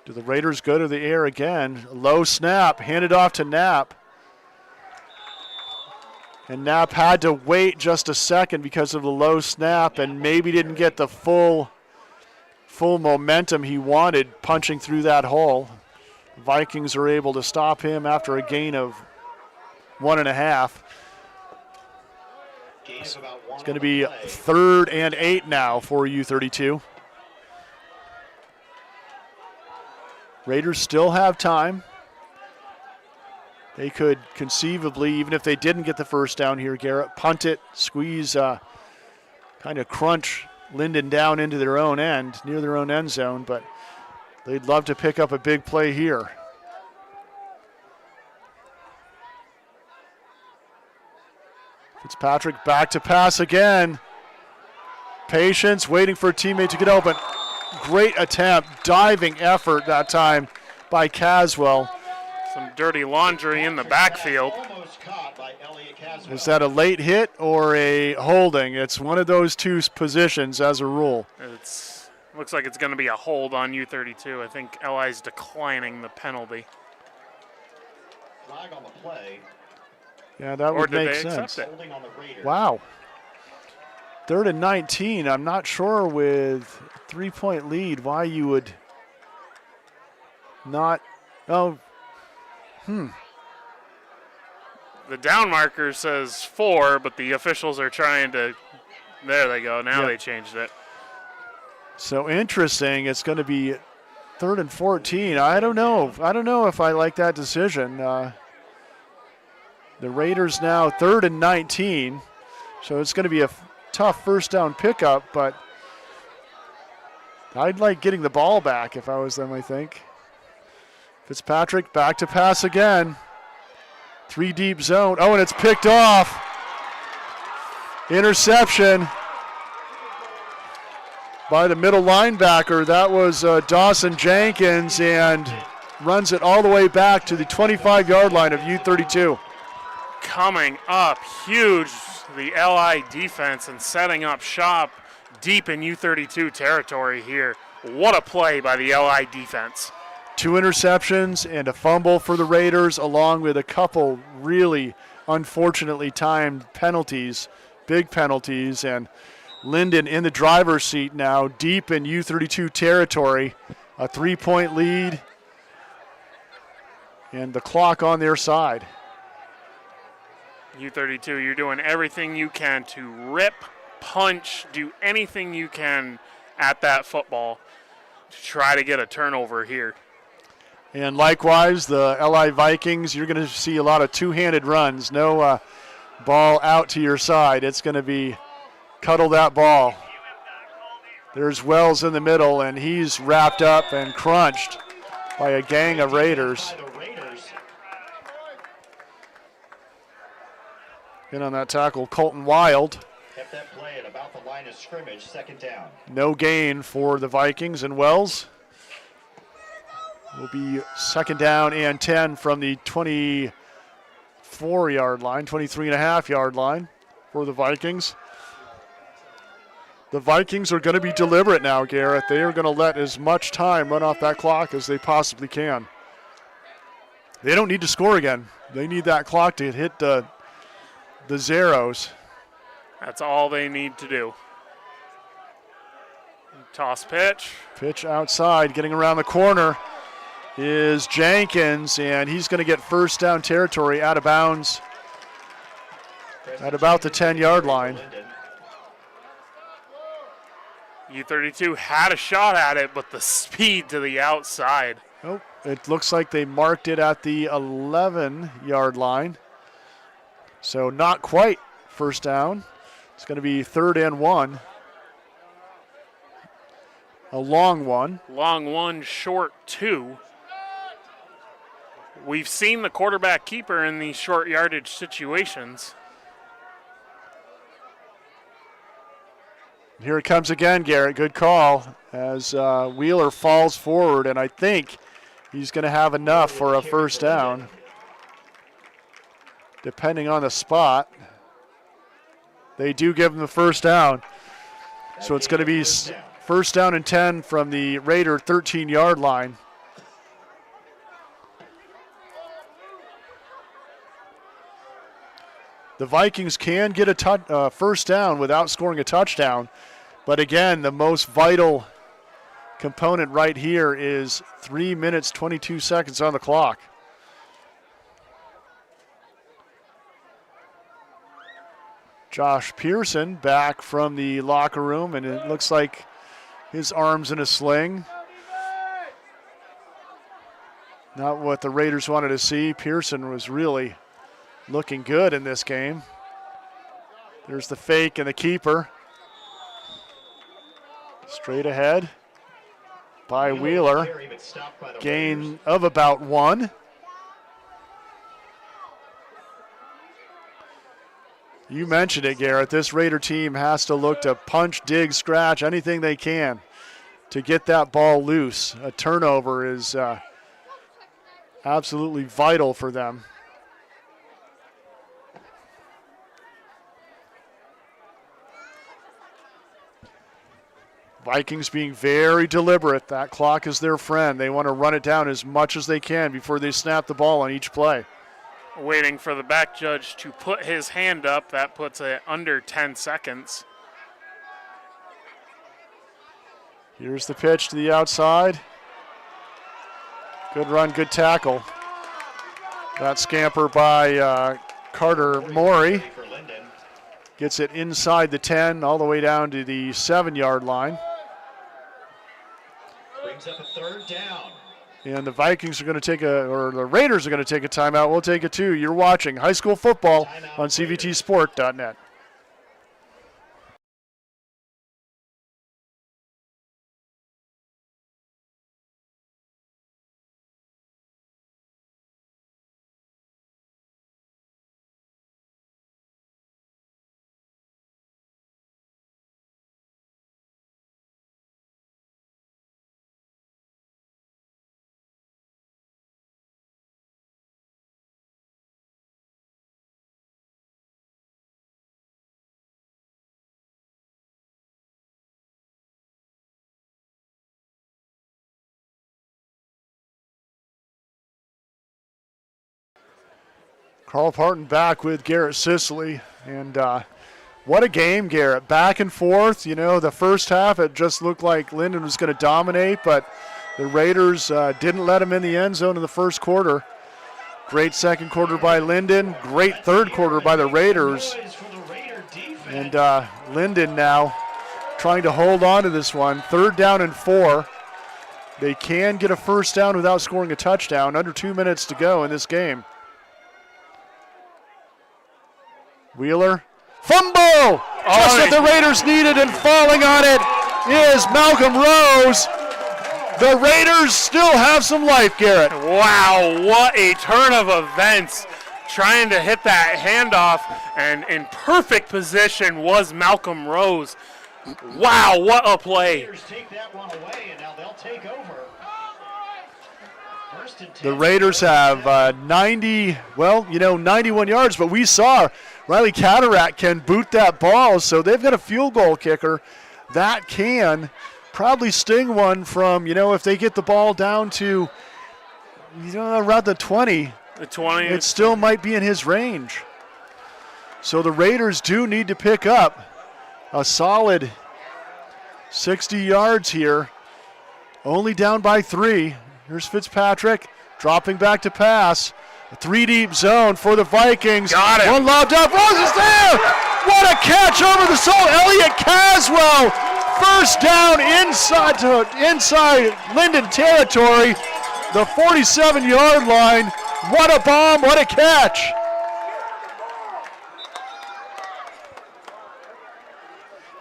Do the Raiders go to the air again? Low snap, handed off to Knapp. And Knapp had to wait just a second because of the low snap and maybe didn't get the full momentum he wanted punching through that hole. Vikings are able to stop him after a gain of 1.5. It's going to be 3rd and 8 now for U32. Raiders still have time. They could conceivably, even if they didn't get the first down here, Garrett, punt it, squeeze, kind of crunch Lyndon down into their own end, near their own end zone, but they'd love to pick up a big play here. Fitzpatrick back to pass again. Patience, waiting for a teammate to get open. Great attempt, diving effort that time by Caswell. Some dirty laundry in the backfield. Is that a late hit or a holding? It's one of those two positions as a rule. It looks like it's going to be a hold on U32. I think LI's declining the penalty. Flag on the play. Yeah, that would make sense. Wow. 3rd and 19. I'm not sure with 3-point lead why you would not. Oh, The down marker says 4, but the officials are trying to. There they go. Now they changed it. So interesting. It's going to be 3rd and 14. I don't know. I don't know if I like that decision. The Raiders now 3rd and 19. So it's going to be a tough first down pickup, but I'd like getting the ball back if I was them, I think. Fitzpatrick back to pass again. 3 deep zone. Oh, and it's picked off. Interception by the middle linebacker. That was Dawson Jenkins, and runs it all the way back to the 25-yard line of U32. Coming up huge, the LI defense, and setting up shop deep in U32 territory here. What a play by the LI defense. 2 interceptions and a fumble for the Raiders, along with a couple really unfortunately timed penalties, big penalties, and Lyndon in the driver's seat now, deep in U32 territory, a 3-point lead, and the clock on their side. U32, you're doing everything you can to rip, punch, do anything you can at that football to try to get a turnover here. And likewise, the LI Vikings, you're going to see a lot of two-handed runs. No ball out to your side. It's going to be cuddle that ball. There's Wells in the middle, and he's wrapped up and crunched by a gang of Raiders. In on that tackle, Colton Wild. Kept that play at about the line of scrimmage, 2nd down. No gain for the Vikings, and Wells will be 2nd down and 10 from the 24-yard line, 23.5-yard line for the Vikings. The Vikings are going to be deliberate now, Garrett. They are going to let as much time run off that clock as they possibly can. They don't need to score again. They need that clock to hit the zeros. That's all they need to do. Toss pitch. Pitch outside, getting around the corner is Jenkins, and he's going to get 1st down territory out of bounds at about the 10-yard line. U32 had a shot at it, but the speed to the outside. Oh, it looks like they marked it at the 11-yard line. So not quite 1st down. It's going to be 3rd and 1. A long one. Long one, short 2. We've seen the quarterback keeper in these short yardage situations. Here it comes again, Garrett. Good call as Wheeler falls forward, and I think he's going to have enough for a 1st down, depending on the spot. They do give him the 1st down. So it's going to be 1st down and 10 from the Raider 13-yard line. The Vikings can get a 1st down without scoring a touchdown. But again, the most vital component right here is 3 minutes, 22 seconds on the clock. Josh Pearson back from the locker room, and it looks like his arm's in a sling. Not what the Raiders wanted to see. Pearson was really looking good in this game. There's the fake and the keeper. Straight ahead by Wheeler. Gain of about 1. You mentioned it, Garrett. This Raider team has to look to punch, dig, scratch, anything they can to get that ball loose. A turnover is absolutely vital for them. Vikings being very deliberate. That clock is their friend. They want to run it down as much as they can before they snap the ball on each play. Waiting for the back judge to put his hand up. That puts it under 10 seconds. Here's the pitch to the outside. Good run, good tackle. That scamper by Carter Morey gets it inside the 10, all the way down to the 7-yard line. Brings up a 3rd down. And the Vikings are going to take the Raiders are going to take a timeout. We'll take it too. You're watching high school football on CVTsport.net. Carl Parton back with Garrett Sicily. And what a game, Garrett. Back and forth. You know, the first half it just looked like Lyndon was going to dominate, but the Raiders didn't let him in the end zone in the first quarter. Great second quarter by Lyndon. Great third quarter by the Raiders. And Lyndon now trying to hold on to this one. 3rd down and 4. They can get a first down without scoring a touchdown. Under 2 minutes to go in this game. Wheeler. Fumble! Just what the Raiders needed, and falling on it is Malcolm Rose. The Raiders still have some life, Garrett. Wow, what a turn of events. Trying to hit that handoff, and in perfect position was Malcolm Rose. Wow, what a play. The Raiders have 91 yards, but we saw Riley Cataract can boot that ball, so they've got a field goal kicker that can probably sting one from, if they get the ball down to, around the 20. The 20. It still might be in his range. So the Raiders do need to pick up a solid 60 yards here. Only down by 3. Here's Fitzpatrick dropping back to pass. A 3-deep zone for the Vikings. Got it. One lobbed up. Rose is there. What a catch over the soul. Elliott Caswell. First down inside Lyndon territory. The 47-yard line. What a bomb. What a catch.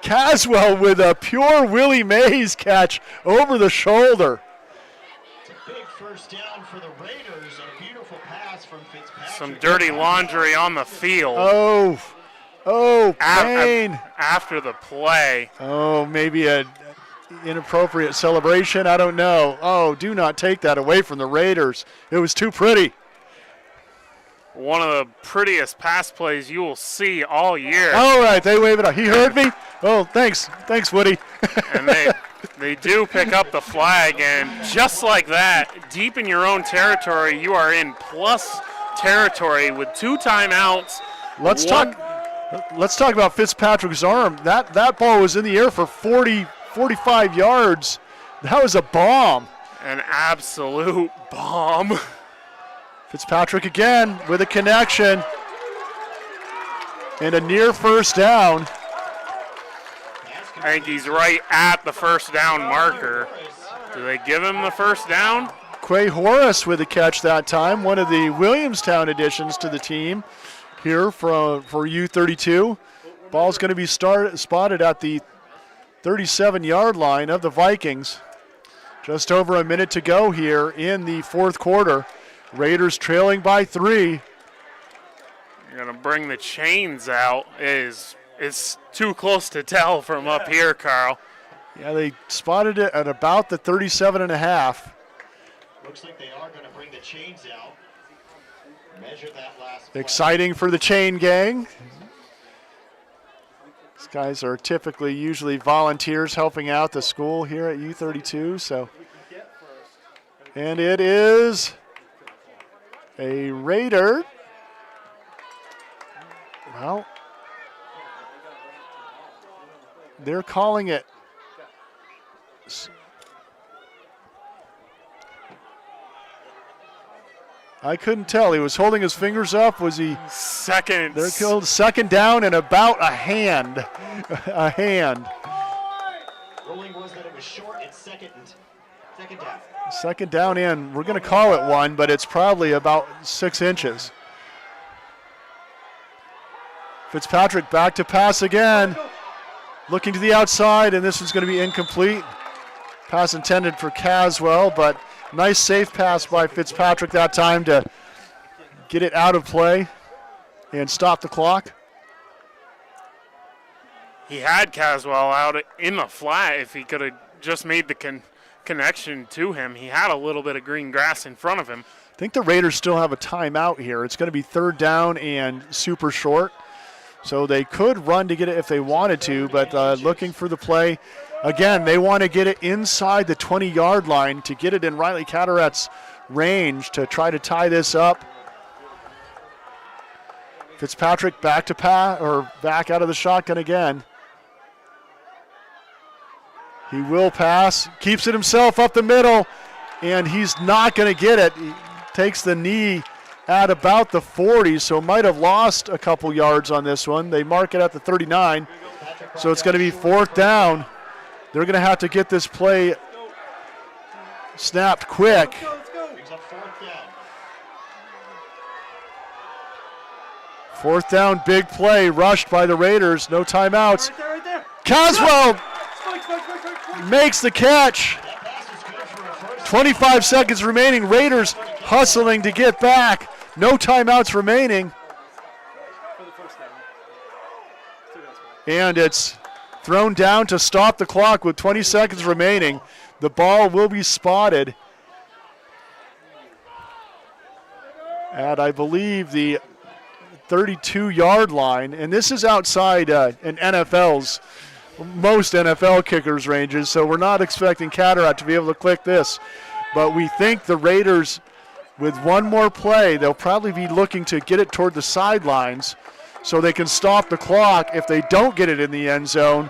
Caswell with a pure Willie Mays catch over the shoulder. It's a big first down for the Raiders. A beautiful pass from Fitzpatrick. Some dirty laundry on the field. Oh, pain. After the play. Oh, maybe an inappropriate celebration. I don't know. Oh, do not take that away from the Raiders. It was too pretty. One of the prettiest pass plays you will see all year. All right, they wave it up. He heard me? Oh, thanks. Thanks, Woody. And they do pick up the flag, and just like that, deep in your own territory, you are in plus territory with 2 timeouts. Let's talk about Fitzpatrick's arm. That ball was in the air for 45 yards. That was a bomb. An absolute bomb. Fitzpatrick again with a connection and a near first down. I think he's right at the first down marker. Do they give him the first down? Quay Horace with a catch that time, one of the Williamstown additions to the team here for U32. Ball's going to be spotted at the 37-yard line of the Vikings. Just over a minute to go here in the fourth quarter. Raiders trailing by 3. You're going to bring the chains out. It's too close to tell from up here, Carl. Yeah, they spotted it at about the 37.5. Looks like they are going to bring the chains out. Measure that last play. Exciting for the chain gang. These guys are usually volunteers helping out the school here at U32. So, and it is a Raider. Well, they're calling it. I couldn't tell. He was holding his fingers up. Was he? Second. They're killed. Second down and about a hand. A hand. Ruling was that it was short. It's second down. Second down in. We're going to call it 1, but it's probably about 6 inches. Fitzpatrick back to pass again. Looking to the outside, and this is going to be incomplete. Pass intended for Caswell, but nice safe pass by Fitzpatrick that time to get it out of play and stop the clock. He had Caswell out in the flat. If he could have just made the connection to him, he had a little bit of green grass in front of him. I think the Raiders still have a timeout here. It's going to be 3rd down and super short. So they could run to get it if they wanted to, but looking for the play. Again, they want to get it inside the 20-yard line to get it in Riley Cataract's range to try to tie this up. Fitzpatrick back to back out of the shotgun again. He will pass, keeps it himself up the middle, and he's not going to get it. He takes the knee at about the 40, so might have lost a couple yards on this one. They mark it at the 39, so it's going to be 4th down. They're going to have to get this play snapped quick. Fourth down, big play, rushed by the Raiders, no timeouts. Caswell makes the catch. 25 seconds remaining, Raiders hustling to get back. No timeouts remaining. And it's thrown down to stop the clock with 20 seconds remaining. The ball will be spotted at, I believe, the 32-yard line. And this is outside most NFL kickers' ranges, so we're not expecting Cataract to be able to click this. But we think the Raiders, with one more play, they'll probably be looking to get it toward the sidelines so they can stop the clock if they don't get it in the end zone.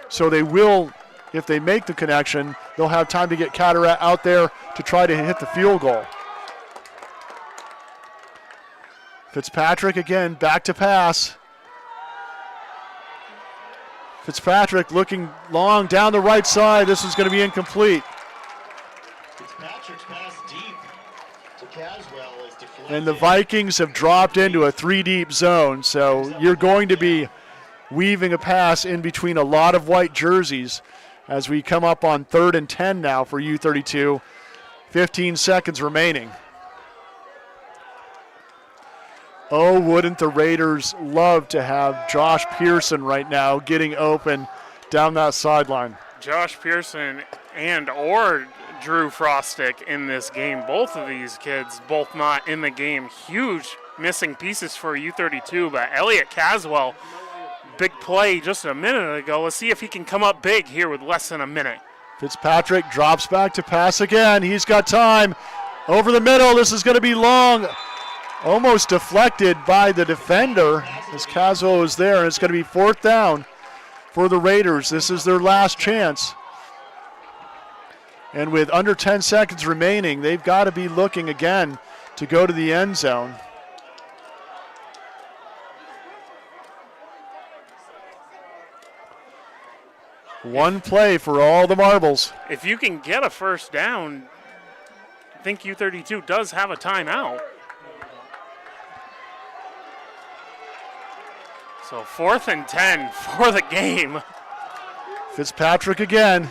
So they will, if they make the connection, they'll have time to get Cataract out there to try to hit the field goal. Fitzpatrick again, back to pass. Fitzpatrick looking long down the right side. This is going to be incomplete. Fitzpatrick's pass deep to Caswell is deflected. And the Vikings have dropped into a 3-deep zone, so you're going to be weaving a pass in between a lot of white jerseys as we come up on 3rd and 10 now for U32. 15 seconds remaining. Oh, wouldn't the Raiders love to have Josh Pearson right now getting open down that sideline. Josh Pearson or Drew Frostick in this game. Both of these kids, both not in the game. Huge missing pieces for U32, but Elliott Caswell, big play just a minute ago. Let's see if he can come up big here with less than a minute. Fitzpatrick drops back to pass again. He's got time. Over the middle, this is going to be long. Almost deflected by the defender as Caswell is there, and it's going to be 4th down for the Raiders. This is their last chance. And with under 10 seconds remaining, they've got to be looking again to go to the end zone. One play for all the marbles. If you can get a first down, I think U32 does have a timeout. So 4th and 10 for the game. Fitzpatrick again.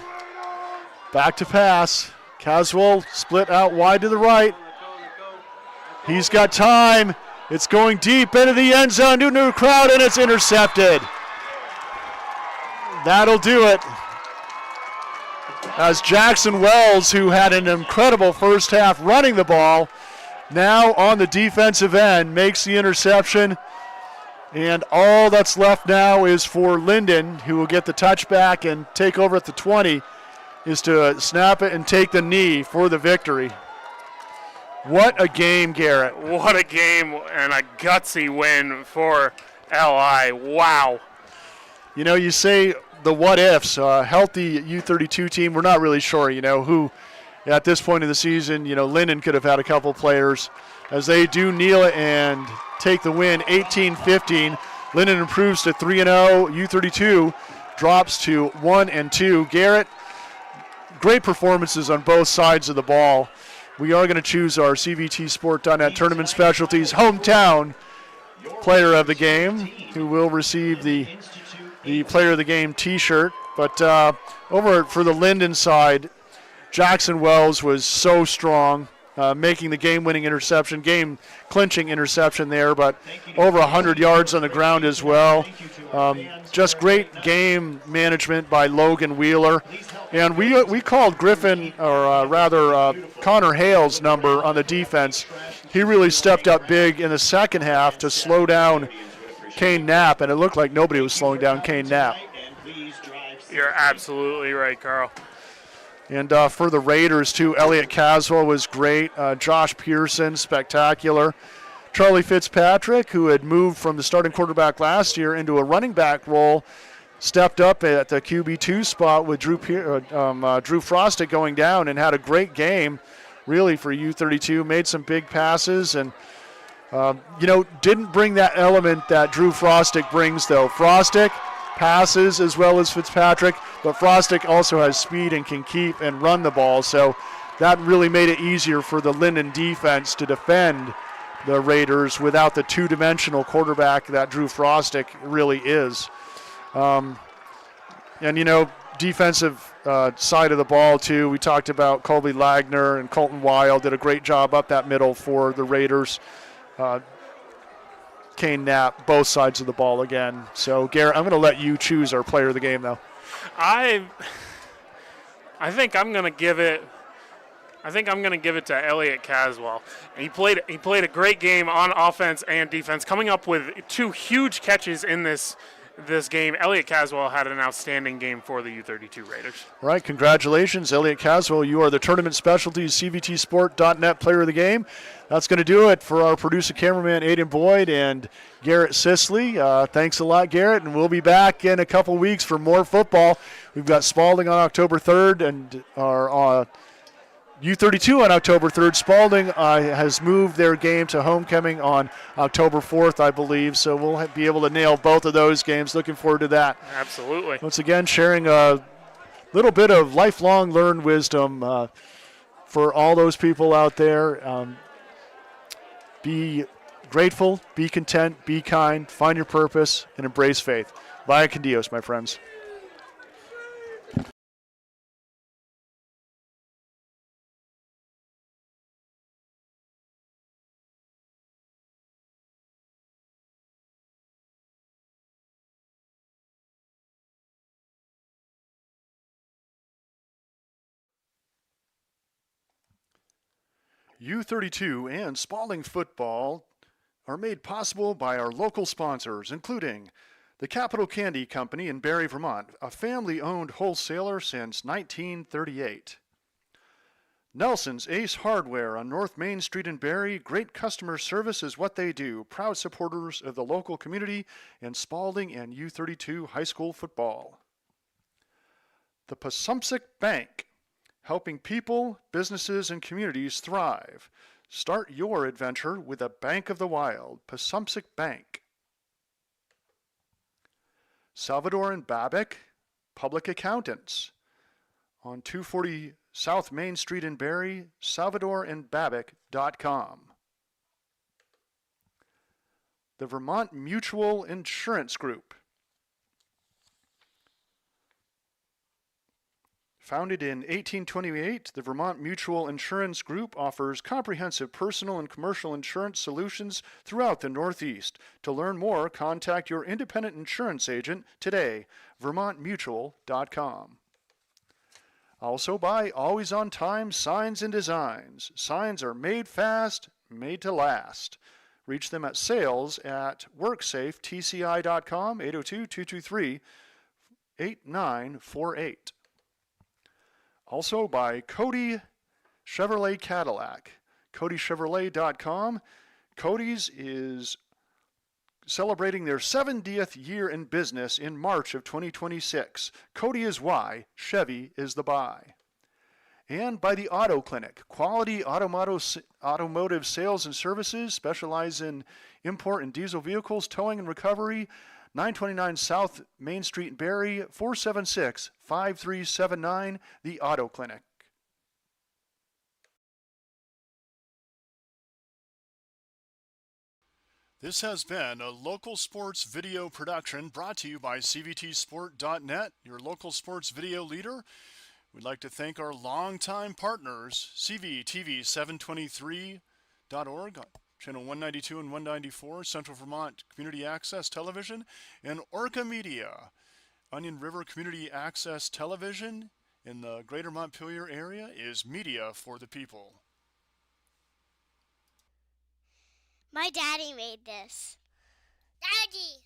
Back to pass. Caswell split out wide to the right. He's got time. It's going deep into the end zone. New crowd, and it's intercepted. That'll do it. As Jackson Wells, who had an incredible first half running the ball, now on the defensive end, makes the interception. And all that's left now is for Lyndon, who will get the touchback and take over at the 20, is to snap it and take the knee for the victory. What a game, Garrett. What a game and a gutsy win for LI. Wow. You know, you say the what ifs, healthy U32 team, we're not really sure, who at this point in the season, Lyndon could have had a couple players as they do kneel it and take the win 18-15. Lyndon improves to 3-0. U32 drops to 1-2. Garrett, great performances on both sides of the ball. We are going to choose our CVTsport.net tournament specialties hometown player of the game, who will receive the player of the game t-shirt. But over for the Lyndon side, Jackson Wells was so strong, making the game-winning interception, game-clinching interception there, but over 100 yards on the ground as well. Just great game management by Logan Wheeler. And we called Griffin, or rather Connor Hale's number on the defense. He really stepped up big in the second half to slow down Kane Knapp, and it looked like nobody was slowing down Kane Knapp. You're absolutely right, Carl. And for the Raiders, too, Elliott Caswell was great. Josh Pearson, spectacular. Charlie Fitzpatrick, who had moved from the starting quarterback last year into a running back role, stepped up at the QB2 spot with Drew Frostic going down and had a great game, really, for U32. Made some big passes and, didn't bring that element that Drew Frostic brings, though. Frostic passes as well as Fitzpatrick, but Frostic also has speed and can keep and run the ball, so that really made it easier for the Lyndon defense to defend the Raiders without the two-dimensional quarterback that Drew Frostic really is. Defensive side of the ball, too. We talked about Colby Lagner and Colton Wild did a great job up that middle for the Raiders. Kane Knapp, both sides of the ball again. So, Garrett, I'm going to let you choose our player of the game, though. I think I'm going to give it. I think I'm going to give it to Elliott Caswell. He played a great game on offense and defense, coming up with 2 huge catches in this game. Elliott Caswell had an outstanding game for the U32 Raiders. All right, congratulations, Elliott Caswell. You are the Tournament Specialties CVTsport.net player of the game. That's going to do it for our producer cameraman Aiden Boyd and Garrett Sisley. Thanks a lot, Garrett, and we'll be back in a couple weeks for more football. We've got Spalding on October 3rd and our U32 on October 3rd. Spalding has moved their game to homecoming on October 4th, I believe, so we'll be able to nail both of those games. Looking forward to that. Absolutely. Once again, sharing a little bit of lifelong learned wisdom for all those people out there. Be grateful, be content, be kind, find your purpose, and embrace faith. Vaya con Dios, my friends. U32 and Spalding Football are made possible by our local sponsors, including the Capital Candy Company in Barre, Vermont, a family-owned wholesaler since 1938. Nelson's Ace Hardware on North Main Street in Barre. Great customer service is what they do. Proud supporters of the local community in Spalding and U32 high school football. The Passumpsic Bank, helping people, businesses, and communities thrive. Start your adventure with a Bank of the Wild, Passumpsic Bank. Salvador and Babick, Public Accountants. On 240 South Main Street in Barre, salvadorandbabick.com. The Vermont Mutual Insurance Group. Founded in 1828, the Vermont Mutual Insurance Group offers comprehensive personal and commercial insurance solutions throughout the Northeast. To learn more, contact your independent insurance agent today, vermontmutual.com. Also by Always On Time Signs and Designs. Signs are made fast, made to last. Reach them at sales@worksafetci.com, 802-223-8948. Also by Cody Chevrolet Cadillac, CodyChevrolet.com. Cody's is celebrating their 70th year in business in March of 2026. Cody is why, Chevy is the buy. And by the Auto Clinic, quality automotive sales and services, specialize in import and diesel vehicles, towing and recovery. 929 South Main Street in Barre, 476-5379, the Auto Clinic. This has been a local sports video production brought to you by CVTsport.net, your local sports video leader. We'd like to thank our longtime partners, CVTV723.org, Channel 192 and 194, Central Vermont Community Access Television, and Orca Media, Onion River Community Access Television in the greater Montpelier area is media for the people. My daddy made this. Daddy!